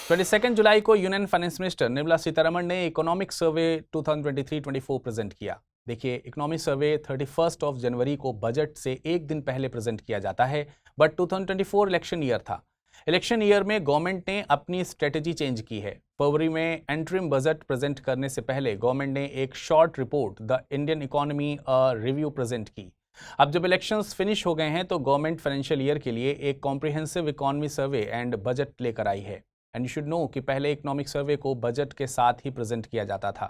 22 जुलाई को union finance minister Nirmala Sitharaman ने economic survey 2023-24 present किया। देखिए, इकोनॉमिक सर्वे 31 जनवरी को बजट से एक दिन पहले प्रेजेंट किया जाता है, बट 2024 इलेक्शन ईयर था। इलेक्शन ईयर में गवर्नमेंट ने अपनी स्ट्रेटेजी चेंज की है। फरवरी में एंट्रीम बजट प्रेजेंट करने से पहले गवर्नमेंट ने एक short report the Indian economy review present की। अब जब इलेक्शंस फिनिश हो गए हैं तो गवर्नमेंट फाइनेंशियल ईयर के लिए एक comprehensive economy survey and budget लेकर आई है। एंड यू शुड नो कि पहले इकोनॉमिक सर्वे को बजट के साथ ही प्रेजेंट किया जाता था।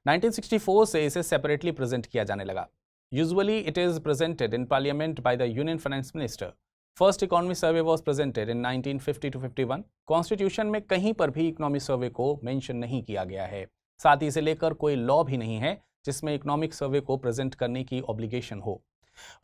1964 से इसे सेपरेटली प्रेजेंट किया जाने लगा। Usually it is presented in parliament by the union finance minister. First economy survey was presented in 1950-51। Constitution में कहीं पर भी इकोनॉमिक सर्वे को मेंशन नहीं किया गया है। साथ ही इसे लेकर कोई लॉ भी नहीं है जिसमें इकोनॉमिक सर्वे को प्रेजेंट करने की ऑब्लिगेशन हो।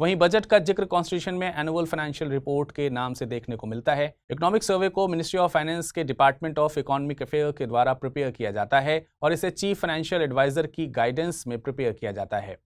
वहीं बजट का जिक्र कॉन्स्टिट्यूशन में एनुअल फाइनेंशियल रिपोर्ट के नाम से देखने को मिलता है। इकोनॉमिक सर्वे को मिनिस्ट्री ऑफ फाइनेंस के डिपार्टमेंट ऑफ इकोनॉमिक अफेयर के द्वारा प्रिपेयर किया जाता है और इसे चीफ फाइनेंशियल एडवाइजर की गाइडेंस में प्रिपेयर किया जाता है।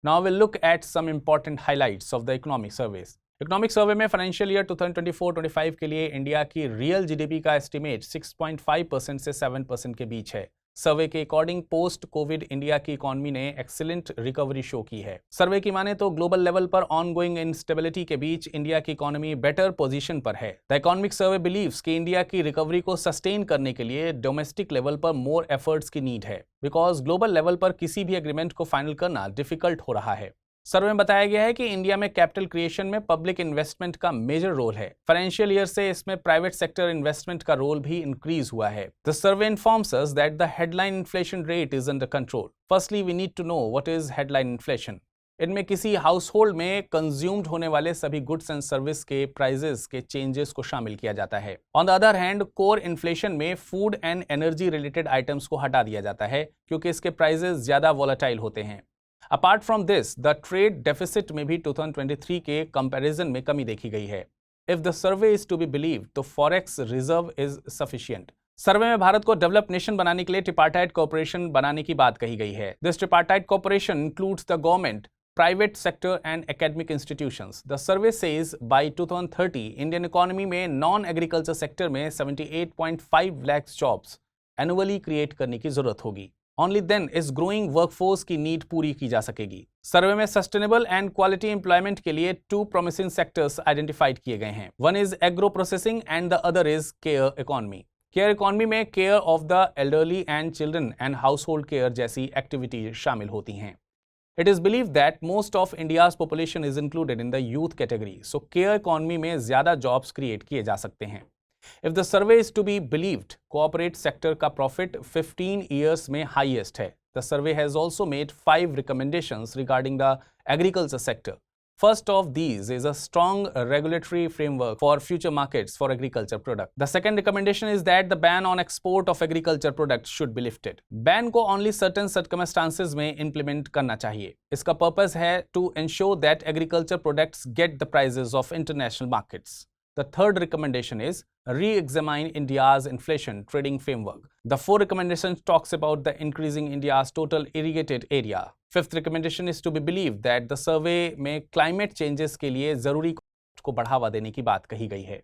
Now will look at some important highlights of the economic surveys. Economic survey में फाइनेंशियल ईयर 2024-25 के लिए इंडिया की रियल जीडीपी का एस्टिमेट 6.5% से 7% के बीच है। सर्वे के अकॉर्डिंग पोस्ट कोविड इंडिया की इकोनॉमी ने एक्सीलेंट रिकवरी शो की है। सर्वे की माने तो ग्लोबल लेवल पर ऑनगोइंग इंस्टेबिलिटी के बीच इंडिया की इकोनॉमी बेटर पोजीशन पर है। द इकोनॉमिक सर्वे बिलीव्स कि इंडिया की रिकवरी को सस्टेन करने के लिए डोमेस्टिक लेवल पर मोर एफर्ट्स की नीड है, बिकॉज ग्लोबल लेवल पर किसी भी एग्रीमेंट को फाइनल करना डिफिकल्ट हो रहा है। सर्वे में बताया गया है कि इंडिया में कैपिटल क्रिएशन में पब्लिक इन्वेस्टमेंट का मेजर रोल है। फाइनेंशियल ईयर से इसमें प्राइवेट सेक्टर इन्वेस्टमेंट का रोल भी इंक्रीज हुआ है। The survey informs us that the headline inflation rate is under control. Firstly we need to know what is headline inflation. इनमें किसी हाउस होल्ड में कंज्यूम्ड होने वाले सभी गुड्स एंड सर्विस के प्राइजेस के चेंजेस को शामिल किया जाता है। On the other hand, core inflation में food and energy related items को हटा दिया जाता है क्योंकि इसके प्राइजेस ज्यादा वॉलेटाइल होते हैं। Apart from this, the trade deficit में भी 2023 के कंपैरिजन में कमी देखी गई है। If the survey is to be believe तो forex reserve is sufficient. Survey में भारत को डेवलप नेशन बनाने के लिए ट्रिपार्टाइट कॉर्पोरेशन बनाने की बात कही गई है। This tripartite corporation includes the government, private sector and academic institutions. The survey says by 2030 Indian economy में नॉन एग्रीकल्चर सेक्टर में 78.5 लाख जॉब्स एनुअली क्रिएट करने की जरूरत होगी। Only then इस ग्रोइंग वर्कफोर्स की नीड पूरी की जा सकेगी। सर्वे में सस्टेनेबल एंड क्वालिटी एम्प्लॉयमेंट के लिए 2 प्रॉमिसिंग सेक्टर्स आइडेंटिफाइड किए गए हैं। One is agro processing and the other is care economy. Care economy में care of the elderly and children and household care जैसी एक्टिविटीज शामिल होती हैं। It is believe that most of India's population is included in the youth category, so care economy में ज्यादा jobs create किए जा सकते हैं। If the survey is to be believed, corporate sector का profit 15 years में highest है। The survey has also made 5 recommendations regarding the agriculture sector. First of these is a strong regulatory framework for future markets for agriculture product. The second recommendation is that the ban on export of agriculture products should be lifted. Ban को only certain circumstances में implement करना चाहिए। इसका purpose है to ensure that agriculture products get the prices of international markets. The third recommendation is re-examine India's inflation trading framework. The fourth recommendation talks about the increasing India's total irrigated area. Fifth recommendation is to be believed that the survey में climate changes के लिए जरूरी को बढ़ावा देने की बात कही गई है।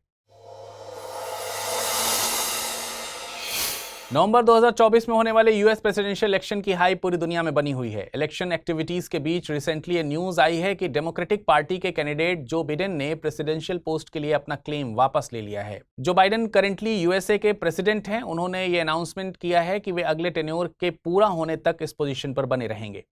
नवंबर 2024 में होने वाले यूएस प्रेसिडेंशियल इलेक्शन की हाई पूरी दुनिया में बनी हुई है। इलेक्शन एक्टिविटीज के बीच रिसेंटली ये न्यूज आई है कि डेमोक्रेटिक पार्टी के कैंडिडेट जो बिडेन ने प्रेसिडेंशियल पोस्ट के लिए अपना क्लेम वापस ले लिया है। जो बाइडेन करंटली यूएसए के प्रेसिडेंट हैं, उन्होंने ये अनाउंसमेंट किया है कि वे अगले टेन्योर के पूरा होने तक इस पोजीशन पर बने रहेंगे।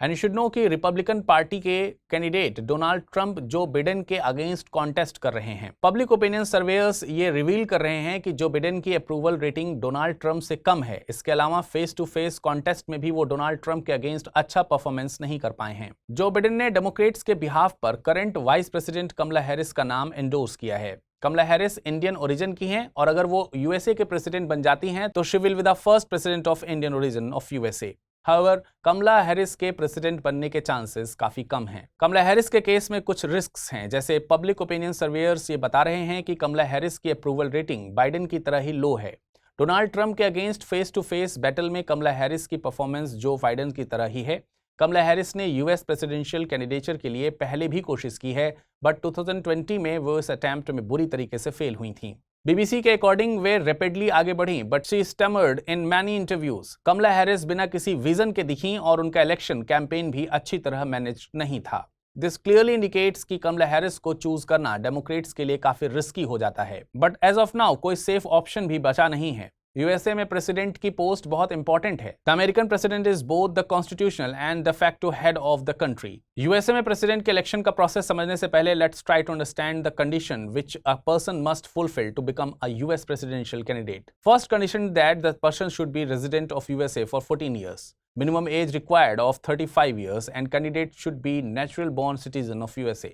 एंड यू शुड नो कि रिपब्लिकन पार्टी के candidate Donald Trump Joe Biden के अगेंस्ट कॉन्टेस्ट कर रहे हैं। पब्लिक ओपिनियन सर्वेयर्स ये रिवील कर रहे हैं कि जो बिडेन की अप्रूवल रेटिंग डोनाल्ड ट्रंप से कम है। इसके अलावा फेस टू फेस कॉन्टेस्ट में भी वो डोनाल्ड ट्रंप के अगेंस्ट अच्छा परफॉर्मेंस नहीं कर पाए हैं। जो बिडेन ने डेमोक्रेट्स के बिहाफ पर current vice president Kamala Harris का नाम एंडोर्स किया है। कमला हैरिस इंडियन ओरिजिन की हैं और अगर वो यूएसए के प्रेसिडेंट बन जाती हैं तो she will be the first president of Indian origin of USA. However, Kamala Harris के प्रेसिडेंट बनने के चांसेस काफी कम हैं। कमला हैरिस के केस में कुछ रिस्क्स हैं, जैसे पब्लिक ओपिनियन सर्वेयर्स ये बता रहे हैं कि कमला हैरिस की अप्रूवल रेटिंग बाइडेन की तरह ही लो है। डोनाल्ड ट्रंप के against face to face battle में कमला हैरिस की परफॉर्मेंस जो बाइडेन की तरह ही है। कमला हैरिस ने यूएस प्रेसिडेंशियल कैंडिडेचर के लिए पहले भी कोशिश की है, बट 2020 में वो इस अटेम्प्ट में बुरी तरीके से फेल हुई थी। बीबीसी के अकॉर्डिंग वे रैपिडली आगे बढ़ी but she stammered in many interviews. Kamala Harris बिना किसी विजन के दिखी और उनका इलेक्शन कैंपेन भी अच्छी तरह मैनेज नहीं था। दिस क्लियरली इंडिकेट्स कि कमला हैरिस को चूज करना डेमोक्रेट्स के लिए काफी रिस्की हो जाता है। बट एज ऑफ नाउ कोई सेफ ऑप्शन भी बचा नहीं है। यूएसए में प्रेसिडेंट की पोस्ट बहुत इंपॉर्टेंट है। The American president is both the constitutional and de facto head of the country. USA में प्रेसिडेंट के इलेक्शन का प्रोसेस समझने से पहले let's try to understand the condition which a person must fulfil to become a US presidential candidate. First condition that the person should be resident of USA for 14 years. Minimum age required of 35 years and candidate should be natural born citizen of USA.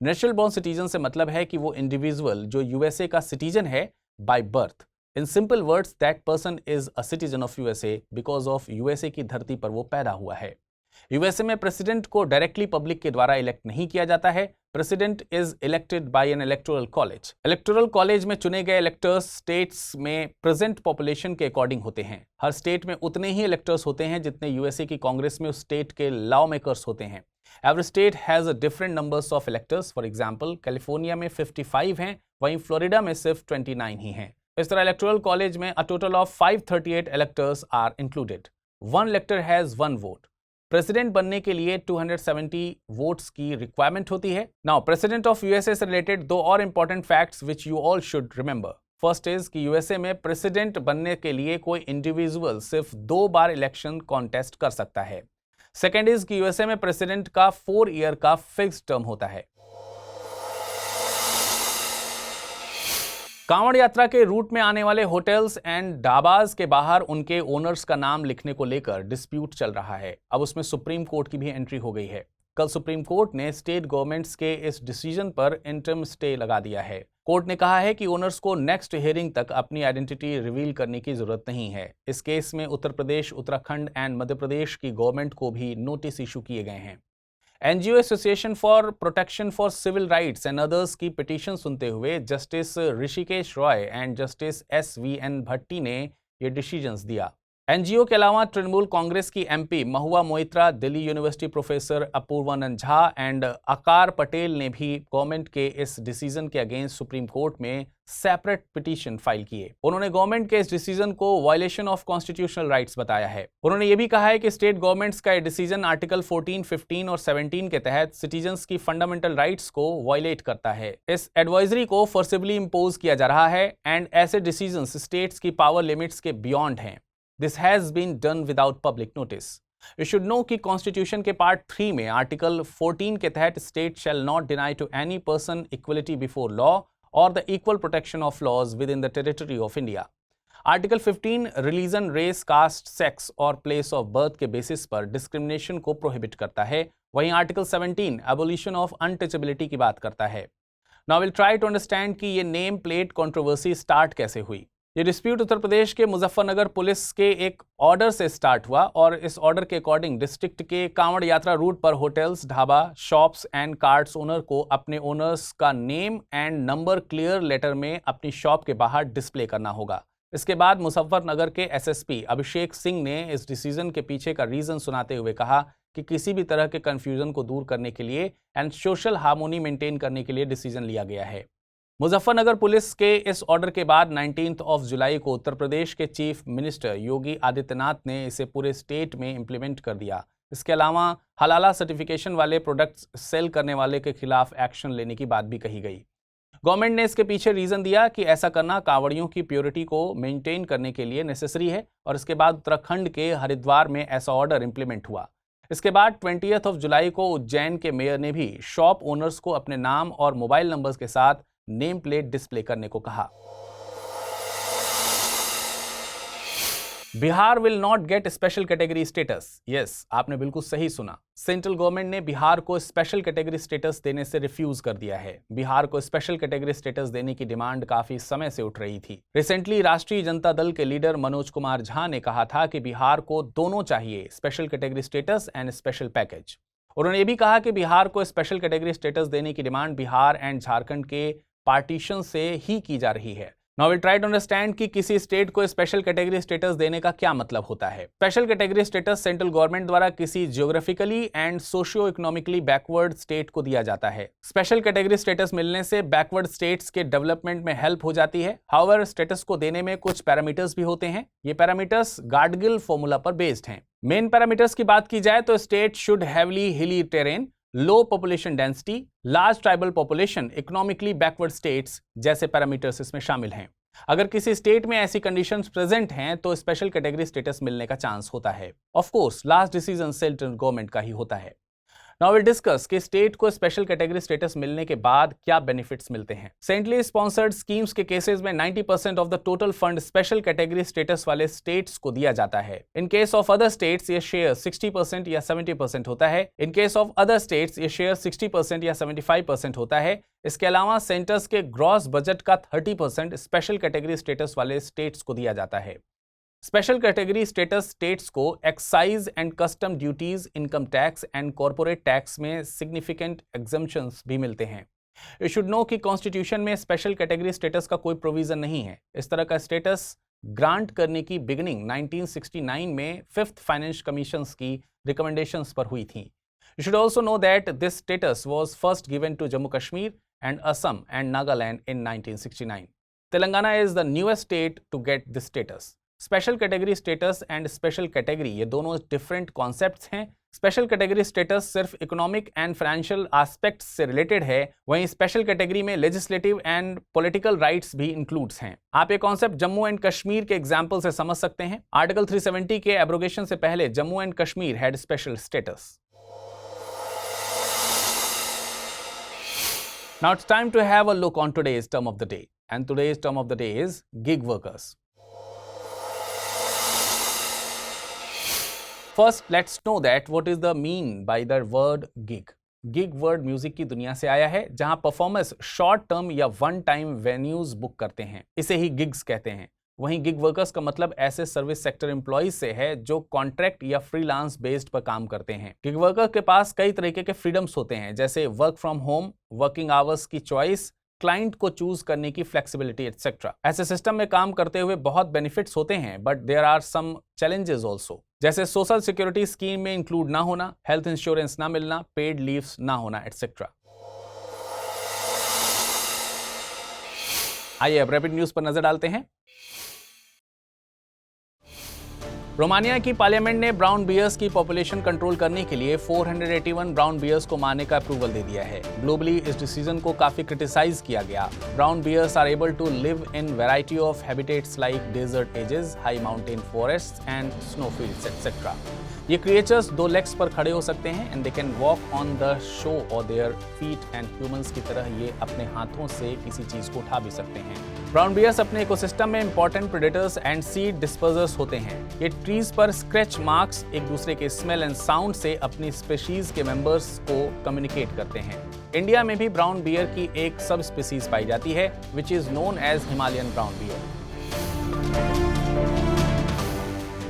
Natural born citizen से मतलब है कि वो individual जो USA का citizen है by birth. In simple words that person is a citizen of USA because of USA की धरती पर वो पैदा हुआ है। यूएसए में प्रेसिडेंट को डायरेक्टली पब्लिक के द्वारा इलेक्ट नहीं किया जाता है। President is elected by N electoral college. Electoral college में चुने गए इलेक्टर्स स्टेट्स में प्रेजेंट पॉपुलेशन के अकॉर्डिंग होते हैं। हर स्टेट में उतने ही इलेक्टर्स होते हैं जितने यूएसए की कांग्रेस में उस स्टेट के लॉ मेकर्स होते हैं। Every state has a different numbers of electors. For example California में 55 हैं, वहीं फ्लोरिडा में सिर्फ 29 ही हैं। इस तरह इलेक्टोरल कॉलेज में a total of 538 electors are included. One elector has one vote. President बनने के लिए 270 वोट्स की रिक्वायरमेंट होती है। नाउ प्रेसिडेंट ऑफ यूएसए से रिलेटेड दो और important facts which you all should remember. First is कि यूएसए में प्रेसिडेंट बनने के लिए कोई इंडिविजुअल सिर्फ 2 बार इलेक्शन कॉन्टेस्ट कर सकता है। सेकेंड इज कि यूएसए में प्रेसिडेंट का 4 ईयर का फिक्स्ड टर्म होता है। कांवड़ यात्रा के रूट में आने वाले होटल्स एंड ढाबाज के बाहर उनके ओनर्स का नाम लिखने को लेकर डिस्प्यूट चल रहा है। अब उसमें सुप्रीम कोर्ट की भी एंट्री हो गई है। कल सुप्रीम कोर्ट ने स्टेट गवर्नमेंट्स के इस डिसीजन पर इंटरिम स्टे लगा दिया है। कोर्ट ने कहा है कि ओनर्स को नेक्स्ट हियरिंग तक अपनी आइडेंटिटी रिवील करने की जरूरत नहीं है। इस केस में उत्तर प्रदेश, उत्तराखंड एंड मध्य प्रदेश की गवर्नमेंट को भी नोटिस इशू किए गए हैं। NGO association for protection for civil rights and others की पिटीशन सुनते हुए justice Hrishikesh Roy and justice SVN Bhatti ने ये डिसीजंस दिया। एनजीओ के अलावा तृणमूल कांग्रेस की MP Mahua Moitra, Delhi university professor Apoorvanand Jha and आकार पटेल ने भी गवर्नमेंट के इस डिसीजन के अगेंस्ट सुप्रीम कोर्ट में सेपरेट पिटीशन फाइल किए। उन्होंने गवर्नमेंट के इस डिसीजन को वायलेशन ऑफ कॉन्स्टिट्यूशनल राइट्स बताया है। उन्होंने ये भी कहा है कि स्टेट गवर्नमेंट्स का ये डिसीजन आर्टिकल 14, 15 और 17 के तहत सिटीजन्स की फंडामेंटल राइट्स को वायलेट करता है। इस एडवाइजरी को फोर्सिबली इंपोज किया जा रहा है एंड ऐसे डिसीजंस स्टेट्स की पावर लिमिट्स के बियॉन्ड हैं। This has been done without public notice. You should know कि कॉन्स्टिट्यूशन के पार्ट 3 में आर्टिकल 14 के तहत state shall not deny to any person equality before law or the equal protection of laws within the territory of India. Article 15 religion, race, caste, sex और place of birth के basis पर discrimination को prohibit करता है। वहीं article 17 abolition of untouchability की बात करता है। Now will try to understand कि ये नेम प्लेट कंट्रोवर्सी स्टार्ट कैसे हुई। ये डिस्प्यूट उत्तर प्रदेश के मुजफ्फरनगर पुलिस के एक ऑर्डर से स्टार्ट हुआ और इस ऑर्डर के अकॉर्डिंग डिस्ट्रिक्ट के कांवड़ यात्रा रूट पर hotels, dhaba, shops and carts owner को अपने ओनर्स का name and number clear letter में अपनी शॉप के बाहर डिस्प्ले करना होगा। इसके बाद मुजफ्फरनगर के SSP अभिषेक सिंह ने इस डिसीजन के पीछे का रीजन सुनाते हुए कहा कि किसी भी तरह के कंफ्यूजन को दूर करने के लिए एंड सोशल हार्मोनी मेंटेन करने के लिए डिसीजन लिया गया है। मुजफ्फरनगर पुलिस के इस ऑर्डर के बाद 19 जुलाई को उत्तर प्रदेश के चीफ मिनिस्टर योगी आदित्यनाथ ने इसे पूरे स्टेट में इंप्लीमेंट कर दिया। इसके अलावा हलाला सर्टिफिकेशन वाले प्रोडक्ट्स सेल करने वाले के खिलाफ एक्शन लेने की बात भी कही गई। गवर्नमेंट ने इसके पीछे रीजन दिया कि ऐसा करना कांवड़ियों की प्योरिटी को मेंटेन करने के लिए नेसेसरी है और इसके बाद उत्तराखंड के हरिद्वार में ऐसा ऑर्डर इंप्लीमेंट हुआ। इसके बाद 20 जुलाई को उज्जैन के मेयर ने भी शॉप ओनर्स को अपने नाम और मोबाइल नंबर्स के साथ नेम प्लेट डिस्प्ले करने को कहा। Bihar will not gate special category status. Yes, आपने बिल्कुल सही सुना। सेंट्रल गवर्नमेंट ने बिहार को स्पेशल कैटेगरी स्टेटस देने से रिफ्यूज कर दिया है। बिहार को स्पेशल कैटेगरी स्टेटस देने की डिमांड काफी समय से उठ रही थी। रिसेंटली राष्ट्रीय जनता दल के लीडर मनोज कुमार झा ने कहा था कि बिहार को दोनों चाहिए, special category status and special package. उन्होंने ये भी कहा कि बिहार को स्पेशल कैटेगरी स्टेटस देने की डिमांड बिहार एंड झारखंड के पार्टीशन से ही की जा रही है। Now will try to understand कि किसी स्टेट को स्पेशल कैटेगरी स्टेटस देने का क्या मतलब होता है। Special category status central government द्वारा किसी geographically and socio economically backward state को दिया जाता है। स्पेशल कैटेगरी स्टेटस मिलने से बैकवर्ड स्टेट्स के डेवलपमेंट में हेल्प हो जाती है। हाउएवर स्टेटस को देने में कुछ पैरामीटर्स भी होते हैं। ये पैरामीटर्स गार्डगिल फॉर्मूला पर बेस्ड हैं। मेन पैरामीटर्स की बात की जाए तो स्टेट शुड हैवली हिली टेरेन, लो population density, large tribal population, economically backward states जैसे पैरामीटर्स इसमें शामिल हैं। अगर किसी स्टेट में ऐसी कंडीशंस प्रेजेंट हैं तो स्पेशल कैटेगरी स्टेटस मिलने का चांस होता है। Of course last decision central government का ही होता है। नाउ विल डिस्कस कि स्टेट को स्पेशल कैटेगरी स्टेटस मिलने के बाद क्या बेनिफिट्स मिलते हैं। सेंट्रली स्पॉन्सर्ड स्कीम्स के केसेस में 90% of the total fund special category status वाले स्टेट्स को दिया जाता है। In case of other states ये शेयर 60% या 70% होता है। In case of other states ये शेयर 60% या 75% होता है। इसके अलावा सेंटर्स के ग्रॉस बजट का 30% स्पेशल कैटेगरी स्टेटस वाले स्टेट्स को दिया जाता है। स्पेशल कैटेगरी स्टेटस स्टेट्स को excise and custom duties, income tax and corporate tax में सिग्निफिकेंट एग्जम्पशंस भी मिलते हैं। यू शुड नो कि कॉन्स्टिट्यूशन में स्पेशल कैटेगरी स्टेटस का कोई प्रोविजन नहीं है। इस तरह का स्टेटस ग्रांट करने की बिगिनिंग 1969 में 5th फाइनेंस कमीशन की रिकमेंडेशंस पर हुई थी। You should also know that this status was first given to Jammu Kashmir and Assam and Nagaland in 1969। Telangana is the newest state to get this status. Special category status and special category ये दोनों different concepts हैं। Special category status सिर्फ economic and financial aspects से related है, वहीं special category में legislative and political rights भी includes हैं। आप ये कॉन्सेप्ट जम्मू एंड कश्मीर के एग्जांपल से समझ सकते हैं। आर्टिकल 370 के एब्रोगेशन से पहले Jammu and Kashmir had special status. Now it's time to have a look on today's term of the day, and today's term of the day is gig workers. First, let's know that what is the mean by the word gig. Gig word music की दुनिया से आया है, जहां performers short term या one time venues book करते हैं। इसे ही गिग्स कहते हैं। वहीं गिग वर्कर्स का मतलब ऐसे सर्विस सेक्टर एम्प्लॉइज से है जो कॉन्ट्रैक्ट या फ्रीलांस बेस्ड पर काम करते हैं। गिग वर्कर के पास कई तरीके के फ्रीडम्स होते हैं, जैसे work from home, working hours की चॉइस, क्लाइंट को चूज करने की फ्लेक्सिबिलिटी एटसेट्रा। ऐसे सिस्टम में काम करते हुए बहुत बेनिफिट्स होते हैं, but there are some challenges also, जैसे सोशल सिक्योरिटी स्कीम में इंक्लूड ना होना, हेल्थ इंश्योरेंस ना मिलना, पेड लीव्स ना होना एटसेट्रा। आइए अब रैपिड न्यूज पर नजर डालते हैं। रोमानिया की पार्लियामेंट ने ब्राउन बियर्स की पॉपुलेशन कंट्रोल करने के लिए 481 ब्राउन बियर्स को मारने का अप्रूवल दे दिया है। ग्लोबली इस डिसीजन को काफी क्रिटिसाइज किया गया। Brown bears are able to live in variety of habitats like desert edges, high mountain forest and snowfields etcetera. ये क्रिएचर्स 2 लेग्स पर खड़े हो सकते हैं and they can walk on the show और देयर फीट, एंड ह्यूमंस की तरह ये अपने हाथों से किसी चीज को उठा भी सकते हैं। ब्राउन बियर्स अपने इकोसिस्टम में इंपॉर्टेंट प्रेडेटर्स एंड सीड डिस्पर्जर्स होते हैं। ये ट्रीज पर स्क्रैच मार्क्स, एक दूसरे के स्मेल एंड साउंड से अपनी स्पीशीज के मेंबर्स को कम्युनिकेट करते हैं। इंडिया में भी ब्राउन बियर की एक सब स्पीसीज पाई जाती है which is known as Himalayan brown bear.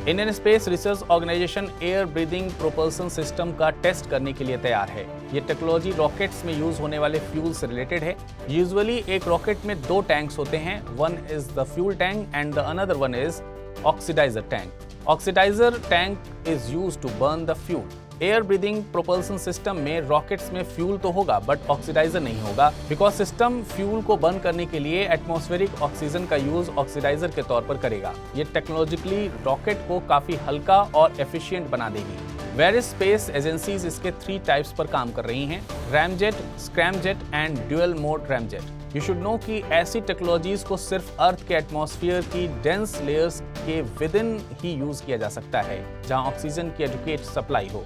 Indian space research organisation air breathing propulsion system का टेस्ट करने के लिए तैयार है। ये टेक्नोलॉजी रॉकेट्स में यूज होने वाले फ्यूल से रिलेटेड है। यूजुअली एक रॉकेट में 2 टैंक्स होते हैं, one is the fuel tank and the another one is oxidiser tank. Oxidiser tank is used to burn the fuel. Air breathing propulsion system में रॉकेट्स में फ्यूल तो होगा बट ऑक्सीडाइजर नहीं होगा, बिकॉज सिस्टम फ्यूल को burn करने के लिए एटमॉस्फेरिक ऑक्सीजन का यूज ऑक्सीडाइजर के तौर पर करेगा। ये टेक्नोलॉजिकली रॉकेट को काफी हल्का और एफिशिएंट बना देगी। वेरियस स्पेस एजेंसीज इसके 3 टाइप्स पर काम कर रही हैं, ramjet, scramjet and dual mode ramjet. You should know कि ऐसी टेक्नोलॉजीज को सिर्फ अर्थ के एटमॉस्फेयर की डेंस लेयर्स के विद इन ही यूज किया जा सकता है, जहां ऑक्सीजन की एडुकेट सप्लाई हो।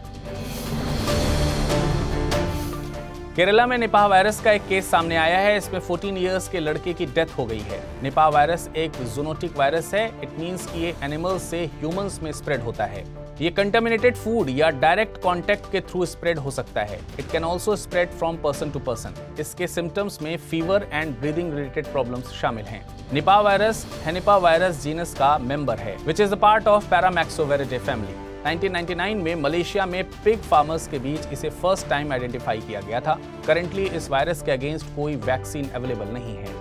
केरला में निपाह वायरस का एक केस सामने आया है। इसमें 14 इयर्स के लड़के की डेथ हो गई है। निपाह वायरस एक जूनोटिक वायरस है। इट मींस कि ये एनिमल्स से ह्यूमंस में स्प्रेड होता है। ये कंटामिनेटेड फूड या डायरेक्ट कांटेक्ट के थ्रू स्प्रेड हो सकता है। It can also spread from person to person. इसके सिम्टम्स में fever and breathing related problems शामिल हैं। Nipah virus henipa virus genus का मेंबर है, which is a part of paramyxoviridae family. 1999 में मलेशिया में पिग फार्मर्स के बीच इसे फर्स्ट टाइम आइडेंटिफाई किया गया था। करेंटली इस वायरस के अगेंस्ट कोई वैक्सीन अवेलेबल नहीं है।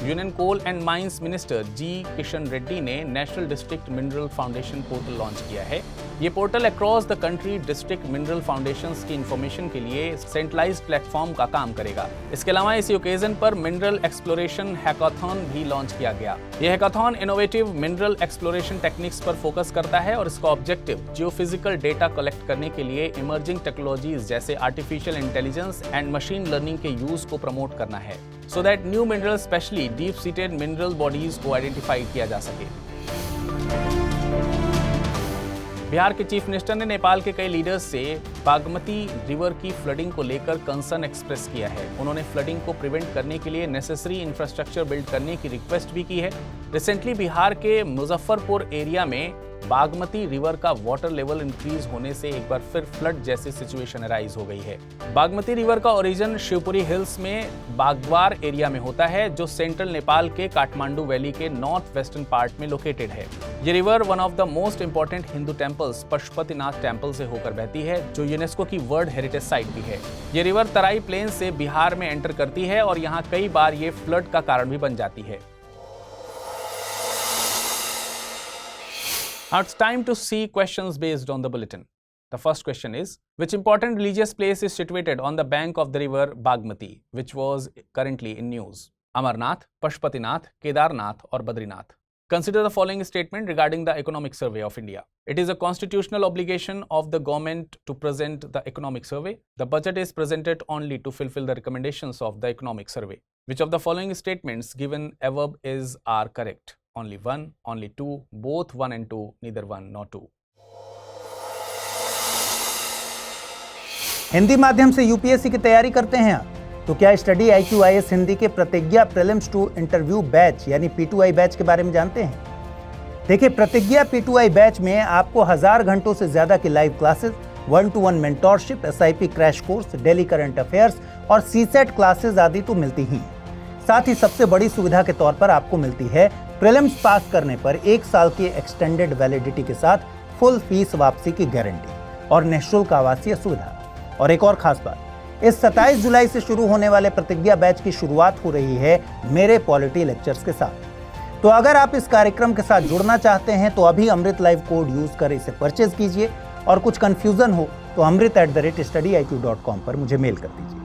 Union coal and mines minister G Kishan Reddy ने national district mineral foundation portal launch किया है। ये portal across the country district mineral foundations की इंफॉर्मेशन के लिए सेंट्रलाइज्ड प्लेटफॉर्म का काम करेगा। इसके अलावा इसी ओकेजन पर मिनरल एक्सप्लोरेशन हैकाथॉन भी लॉन्च किया गया। यह hackathon innovative mineral exploration techniques पर फोकस करता है और इसका ऑब्जेक्टिव जियोफिजिकल डेटा कलेक्ट करने के लिए इमर्जिंग टेक्नोलॉजीज जैसे artificial intelligence and machine learning के यूज को प्रमोट करना है, so that new mineral specially deep seated mineral bodies को आइडेंटिफाई किया जा सके। बिहार के चीफ मिनिस्टर ने नेपाल के कई लीडर्स से बागमती रिवर की फ्लडिंग को लेकर कंसर्न एक्सप्रेस किया है। उन्होंने फ्लडिंग को प्रिवेंट करने के लिए नेसेसरी इंफ्रास्ट्रक्चर बिल्ड करने की रिक्वेस्ट भी की है। रिसेंटली बिहार के मुजफ्फरपुर एरिया में बागमती रिवर का वाटर लेवल इंक्रीज होने से एक बार फिर फ्लड जैसी सिचुएशन अराइज हो गई है। बागमती रिवर का ओरिजिन शिवपुरी हिल्स में बागवार एरिया में होता है, जो सेंट्रल नेपाल के काठमांडू वैली के नॉर्थ वेस्टर्न पार्ट में लोकेटेड है। ये river one of the most important Hindu temples Pashupatinath temple से होकर बहती है, जो यूनेस्को की वर्ल्ड हेरिटेज साइट भी है। ये रिवर तराई प्लेन से बिहार में एंटर करती है और यहाँ कई बार ये फ्लड का कारण भी बन जाती है। Now it's time to see questions based on the bulletin. The first question is, which important religious place is situated on the bank of the river Bagmati, which was currently in news? Amarnath, Pashupatinath, Kedarnath or Badrinath? Consider the following statement regarding the Economic Survey of India. It is a constitutional obligation of the government to present the economic survey. The budget is presented only to fulfill the recommendations of the economic survey. Which of the following statements given above are correct? Only one, only two, both one and two, neither one nor two. Hindi माध्यम से UPSC की तैयारी करते हैं आप, तो क्या study IQ IAS Hindi के प्रतिज्ञा प्रीलिम्स टू इंटरव्यू बैच यानी P2I बैच के बारे में जानते हैं? देखिए, प्रतिज्ञा P2I बैच में आपको 1000 घंटों से ज्यादा की live classes, 1-to-1 mentorship, SIP crash course, daily current affairs और CSET क्लासेस आदि तो मिलती ही। साथ ही सबसे बड़ी सुविधा के तौर पर आपको मिलती है प्रीलिम्स पास करने पर 1 साल की एक्सटेंडेड वैलिडिटी के साथ फुल फीस वापसी की गारंटी और निःशुल्क आवासीय सुविधा। और एक और खास बात, इस 27 जुलाई से शुरू होने वाले प्रतिज्ञा बैच की शुरुआत हो रही है मेरे पॉलिटी लेक्चर्स के साथ। तो अगर आप इस कार्यक्रम के साथ जुड़ना चाहते हैं तो अभी अमृत लाइव कोड यूज कर इसे परचेज कीजिए, और कुछ कंफ्यूजन हो तो amrit@studyiq.com पर मुझे मेल कर दीजिए।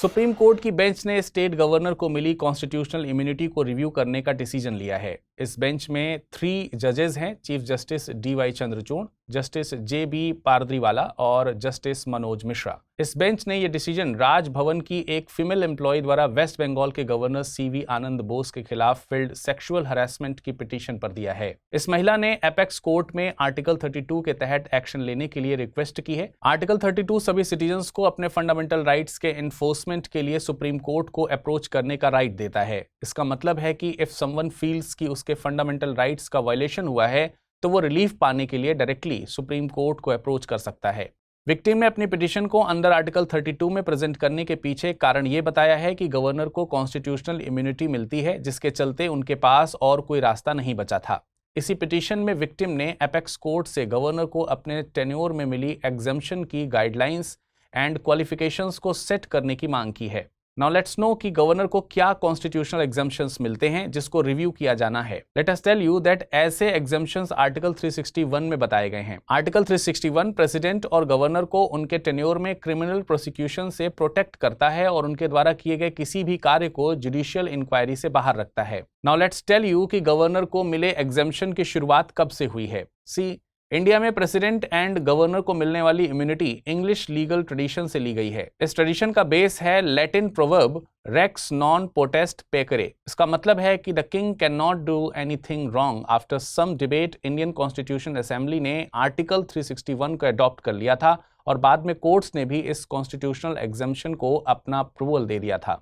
सुप्रीम कोर्ट की बेंच ने स्टेट गवर्नर को मिली कॉन्स्टिट्यूशनल इम्यूनिटी को रिव्यू करने का डिसीजन लिया है। इस बेंच में 3 जजेस हैं, chief justice DY Chandrachud, justice JB पारदरीवाला और जस्टिस मनोज मिश्रा। इस बेंच ने यह डिसीजन राजभवन की एक फीमेल एम्प्लॉय द्वारा वेस्ट बंगाल के गवर्नर CV आनंद बोस के खिलाफ फिल्ड सेक्सुअल हरासमेंट की पिटीशन पर दिया है। इस महिला ने एपेक्स कोर्ट में आर्टिकल 32 के तहत एक्शन लेने के लिए रिक्वेस्ट की है। आर्टिकल 32 सभी सिटीजन्स को अपने फंडामेंटल राइट्स के एनफोर्समेंट के लिए सुप्रीम कोर्ट को अप्रोच करने का राइट देता है। इसका मतलब है कि इफ समवन फील्स कि उसके फंडामेंटल राइट्स का वायलेशन हुआ है तो वो रिलीफ पाने के लिए डायरेक्टली सुप्रीम कोर्ट को अप्रोच कर सकता है। विक्टिम ने अपनी पिटीशन को अंडर आर्टिकल 32 में प्रेजेंट करने के पीछे कारण ये बताया है कि गवर्नर को कॉन्स्टिट्यूशनल इम्यूनिटी मिलती है, जिसके चलते उनके पास और कोई रास्ता नहीं बचा था। इसी पिटीशन में विक्टिम ने एपेक्स कोर्ट से गवर्नर को अपने टेन्योर में मिली एग्जम्पशन की गाइडलाइंस एंड क्वालिफिकेशंस को सेट करने की मांग की है। नाउ लेट्स नो कि गवर्नर को क्या कॉन्स्टिट्यूशनल एग्जम्पशंस मिलते हैं जिसको रिव्यू किया जाना है। Let us tell you that ऐसे एग्जम्पशंस आर्टिकल 361 में बताए गए हैं। आर्टिकल 361 प्रेसिडेंट और गवर्नर को उनके टेन्योर में क्रिमिनल प्रोसिक्यूशन से प्रोटेक्ट करता है और उनके द्वारा किए गए किसी भी कार्य को जुडिशियल इंक्वायरी से बाहर रखता है। नाउ लेट्स टेल यू कि गवर्नर को मिले एग्जम्पशन की शुरुआत कब से हुई है। सी, इंडिया में प्रेसिडेंट एंड गवर्नर को मिलने वाली इम्यूनिटी इंग्लिश लीगल ट्रेडिशन से ली गई है। इस ट्रेडिशन का बेस है Latin proverb rex non potest peccare. इसका मतलब है कि the king can not do anything wrong. After some debate Indian constitution assembly ने आर्टिकल 361 को अडॉप्ट कर लिया था और बाद में कोर्ट्स ने भी इस कॉन्स्टिट्यूशनल एग्जम्पशन को अपना अप्रूवल दे दिया था।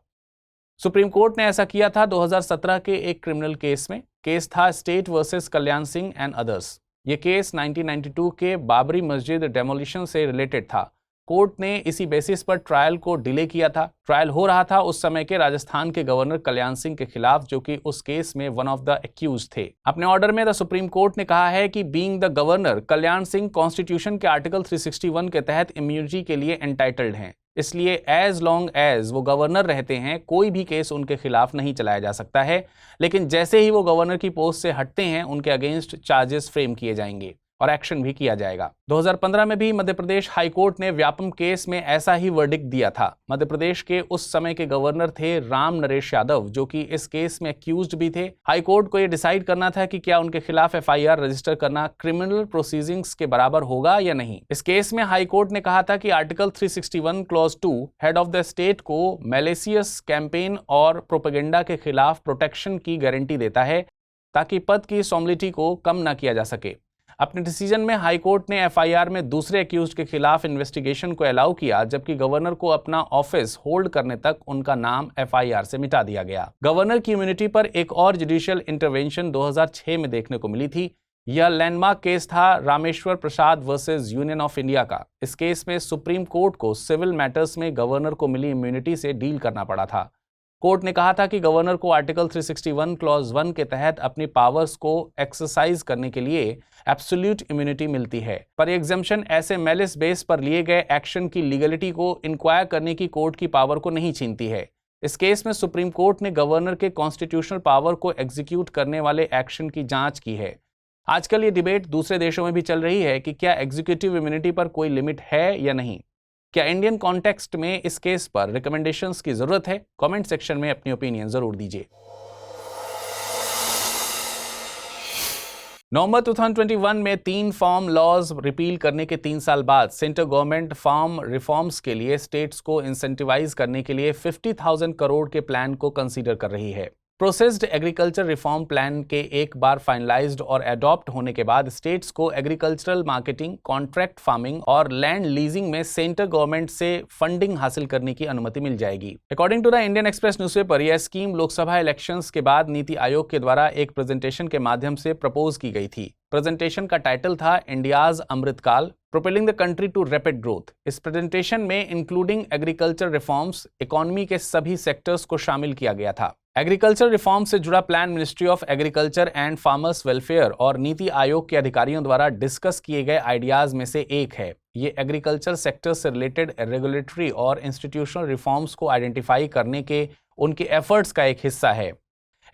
सुप्रीम कोर्ट ने ऐसा किया था 2017 के एक क्रिमिनल केस में। केस था state versus Kalyan Singh and others. ये केस 1992 के बाबरी मस्जिद डेमोलिशन से रिलेटेड था। कोर्ट ने इसी बेसिस पर ट्रायल को डिले किया था। ट्रायल हो रहा था उस समय के राजस्थान के गवर्नर कल्याण सिंह के खिलाफ, जो कि उस केस में वन ऑफ द एक्यूज थे। अपने ऑर्डर में द सुप्रीम कोर्ट ने कहा है कि being the governor, Kalyan Singh constitution के आर्टिकल 361 के तहत इम्यूनिटी के लिए एंटाइटल्ड हैं। इसलिए एज लॉन्ग एज वो गवर्नर रहते हैं, कोई भी केस उनके खिलाफ नहीं चलाया जा सकता है। लेकिन जैसे ही वो गवर्नर की पोस्ट से हटते हैं, उनके अगेंस्ट चार्जेस फ्रेम किए जाएंगे और एक्शन भी किया जाएगा। 2015 में भी मध्य प्रदेश हाई कोर्ट ने व्यापम केस में ऐसा ही वर्डिक्ट दिया था। मध्य प्रदेश के उस समय के गवर्नर थे राम नरेश यादव, जो कि इस केस में एक्यूज्ड भी थे। हाई कोर्ट को यह डिसाइड करना था कि क्या उनके खिलाफ एफआईआर रजिस्टर करना क्रिमिनल प्रोसीडिंग्स के बराबर होगा या नहीं। इस केस में हाई कोर्ट ने कहा था कि article 361 clause 2 head of the state को मैलिशियस कैंपेन और प्रोपेगेंडा के खिलाफ प्रोटेक्शन की गारंटी देता है, ताकि पद की सॉलिडिटी को कम न किया जा सके। अपने डिसीजन में हाई कोर्ट ने एफआईआर में दूसरे एक्यूज के खिलाफ इन्वेस्टिगेशन को अलाउ किया, जबकि गवर्नर को अपना ऑफिस होल्ड करने तक उनका नाम एफआईआर से मिटा दिया गया। गवर्नर की इम्यूनिटी पर एक और जुडिशियल इंटरवेंशन 2006 में देखने को मिली थी। यह लैंडमार्क केस था Rameshwar Prasad versus union of India का। इस केस में सुप्रीम कोर्ट को सिविल मैटर्स में गवर्नर को मिली इम्यूनिटी से डील करना पड़ा था। कोर्ट ने कहा था कि गवर्नर को आर्टिकल 361 क्लॉज 1 के तहत अपनी पावर्स को एक्सरसाइज करने के लिए एब्सोल्यूट इम्यूनिटी मिलती है, पर एग्जम्पशन ऐसे मैलिस बेस पर लिए गए एक्शन की लीगलिटी को इंक्वायर करने की कोर्ट की पावर को नहीं छीनती है। इस केस में सुप्रीम कोर्ट ने गवर्नर के कॉन्स्टिट्यूशनल पावर को एग्जीक्यूट करने वाले एक्शन की जांच की है। आजकल ये डिबेट दूसरे देशों में भी चल रही है कि क्या एग्जीक्यूटिव इम्यूनिटी पर कोई लिमिट है या नहीं। क्या इंडियन कॉन्टेक्स्ट में इस केस पर रिकमेंडेशंस की जरूरत है? कमेंट सेक्शन में अपनी ओपिनियन जरूर दीजिए। नवंबर 2021 में 3 फार्म लॉज रिपील करने के 3 साल बाद सेंट्रल गवर्नमेंट फार्म रिफॉर्म्स के लिए स्टेट्स को इंसेंटिवाइज करने के लिए 50,000 करोड़ के प्लान को कंसीडर कर रही है। प्रोसेस्ड एग्रीकल्चर रिफॉर्म प्लान के एक बार फाइनलाइज्ड और अडॉप्ट होने के बाद स्टेट्स को एग्रीकल्चरल मार्केटिंग, कॉन्ट्रैक्ट फार्मिंग और लैंड लीजिंग में सेंट्रल गवर्नमेंट से फंडिंग हासिल करने की अनुमति मिल जाएगी। According to the Indian Express newspaper, यह स्कीम लोकसभा इलेक्शंस के बाद नीति आयोग के द्वारा एक प्रेजेंटेशन के माध्यम से प्रपोज की गई थी। प्रेजेंटेशन का टाइटल था India's Amritkaal, propelling the country to rapid growth. इस प्रेजेंटेशन में इंक्लूडिंग एग्रीकल्चर रिफॉर्म्स, इकोनॉमी के सभी सेक्टर्स को शामिल किया गया था। एग्रीकल्चर रिफॉर्म से जुड़ा plan ministry of agriculture and farmers welfare और नीति आयोग के अधिकारियों द्वारा डिस्कस किए गए आइडियाज में से एक है। ये एग्रीकल्चर सेक्टर से रिलेटेड रेगुलेटरी और इंस्टीट्यूशनल रिफॉर्म्स को आइडेंटिफाई करने के उनके एफर्ट्स का एक हिस्सा है।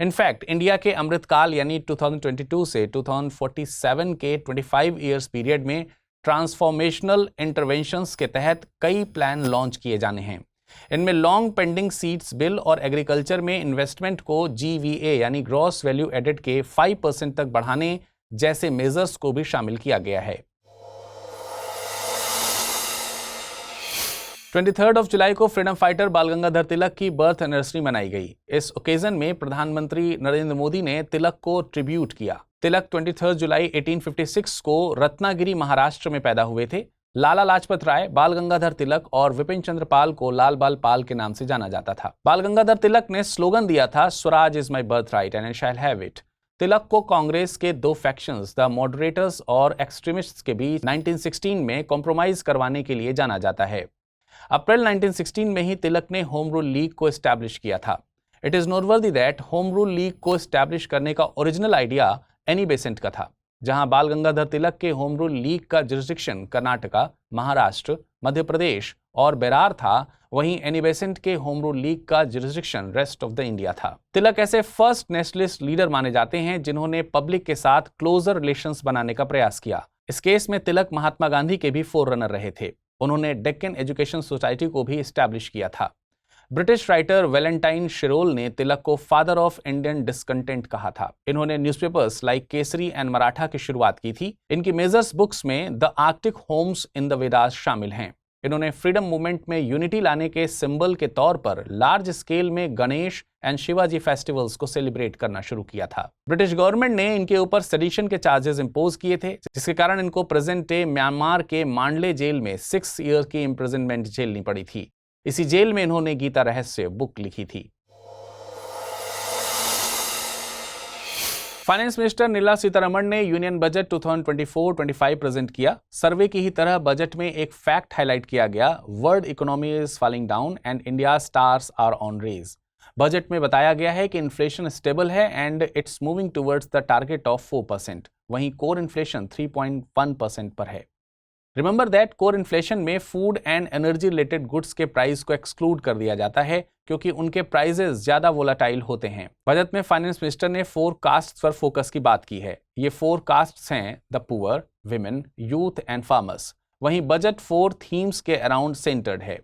इनफैक्ट इंडिया के अमृतकाल यानी 2022 से 2047 के 25 ईयर्स पीरियड में ट्रांसफॉर्मेशनल इंटरवेंशंस के तहत कई प्लान लॉन्च किए जाने हैं। इनमें लॉन्ग पेंडिंग सीड्स बिल और एग्रीकल्चर में इन्वेस्टमेंट को GVA यानी ग्रॉस वैल्यू एडेड के 5% तक बढ़ाने जैसे मेजर्स को भी शामिल किया गया है। 23 जुलाई को फ्रीडम फाइटर बाल गंगाधर तिलक की बर्थ एनिवर्सरी मनाई गई। इस ओकेजन में प्रधानमंत्री नरेंद्र मोदी ने तिलक को ट्रिब्यूट किया। तिलक 23 जुलाई 1856 को रत्नागिरी, महाराष्ट्र में पैदा हुए थे। लाला लाजपत राय, बाल गंगाधर तिलक और विपिन चंद्र पाल को लाल बाल पाल के नाम से जाना जाता था। बाल गंगाधर तिलक ने स्लोगन दिया था, Swaraj is my birth right and I shall have it. Tilak को कांग्रेस के 2 फैक्शंस, द मॉडरेटर्स और एक्सट्रीमिस्ट्स के बीच 1916 में कॉम्प्रोमाइज करवाने के लिए जाना जाता है। अप्रैल 1916 में ही तिलक ने होम रूल लीग को एस्टैब्लिश किया था। It is noteworthy that home rule league को एस्टैब्लिश करने का ओरिजिनल आइडिया एनी बेसेंट का था। जहां बाल गंगाधर तिलक के होम रूल लीग का जुरिस्डिक्शन कर्नाटका, महाराष्ट्र, मध्य प्रदेश और बेरार था, वहीं एनी बेसेंट के होम रूल लीग का jurisdiction rest of the India था। तिलक ऐसे फर्स्ट नेशनलिस्ट लीडर माने जाते हैं जिन्होंने पब्लिक के साथ क्लोजर रिलेशंस बनाने का प्रयास किया। इस केस में तिलक महात्मा गांधी के भी फोररनर रहे थे। उन्होंने डेक्कन एजुकेशन सोसाइटी को भी एस्टैब्लिश किया था। ब्रिटिश राइटर वैलेंटाइन शिरोल ने तिलक को फादर ऑफ इंडियन डिस्कंटेंट कहा था। इन्होंने newspapers like Kesari and Maratha की शुरुआत की थी। इनकी मेजर्स बुक्स में the Arctic home in the Vedas शामिल हैं। इन्होंने फ्रीडम मूवमेंट में यूनिटी लाने के सिंबल के तौर पर लार्ज स्केल में गणेश एंड शिवाजी फेस्टिवल्स को सेलिब्रेट करना शुरू किया था। ब्रिटिश गवर्नमेंट ने इनके ऊपर सेडिशन के चार्जेस इंपोज किए थे, जिसके कारण इनको प्रेजेंट डे म्यांमार के मांडले जेल में 6 ईयर की इम्प्रिजनमेंट झेलनी पड़ी थी। इसी जेल में इन्होंने गीता रहस्य बुक लिखी थी। फाइनेंस मिनिस्टर निर्मला सीतारमण ने यूनियन बजट 2024-25 प्रेजेंट किया। सर्वे की ही तरह बजट में एक फैक्ट हाईलाइट किया गया, world economy is falling down and India stars are on rise. Budget में बताया गया है कि इन्फ्लेशन स्टेबल है and it's moving towards the target of 4%। वहीं कोर इन्फ्लेशन 3.1% पर है। रिमेंबर दैट कोर इन्फ्लेशन में food and energy related goods के प्राइस को एक्सक्लूड कर दिया जाता है क्योंकि उनके प्राइसेस ज्यादा वोलाटाइल होते हैं। बजट में फाइनेंस मिनिस्टर ने 4 कास्ट्स पर फोकस की बात की है। ये 4 कास्ट्स हैं the poor, women, youth and farmers. वहीं बजट 4 थीम्स के अराउंड सेंटर्ड है।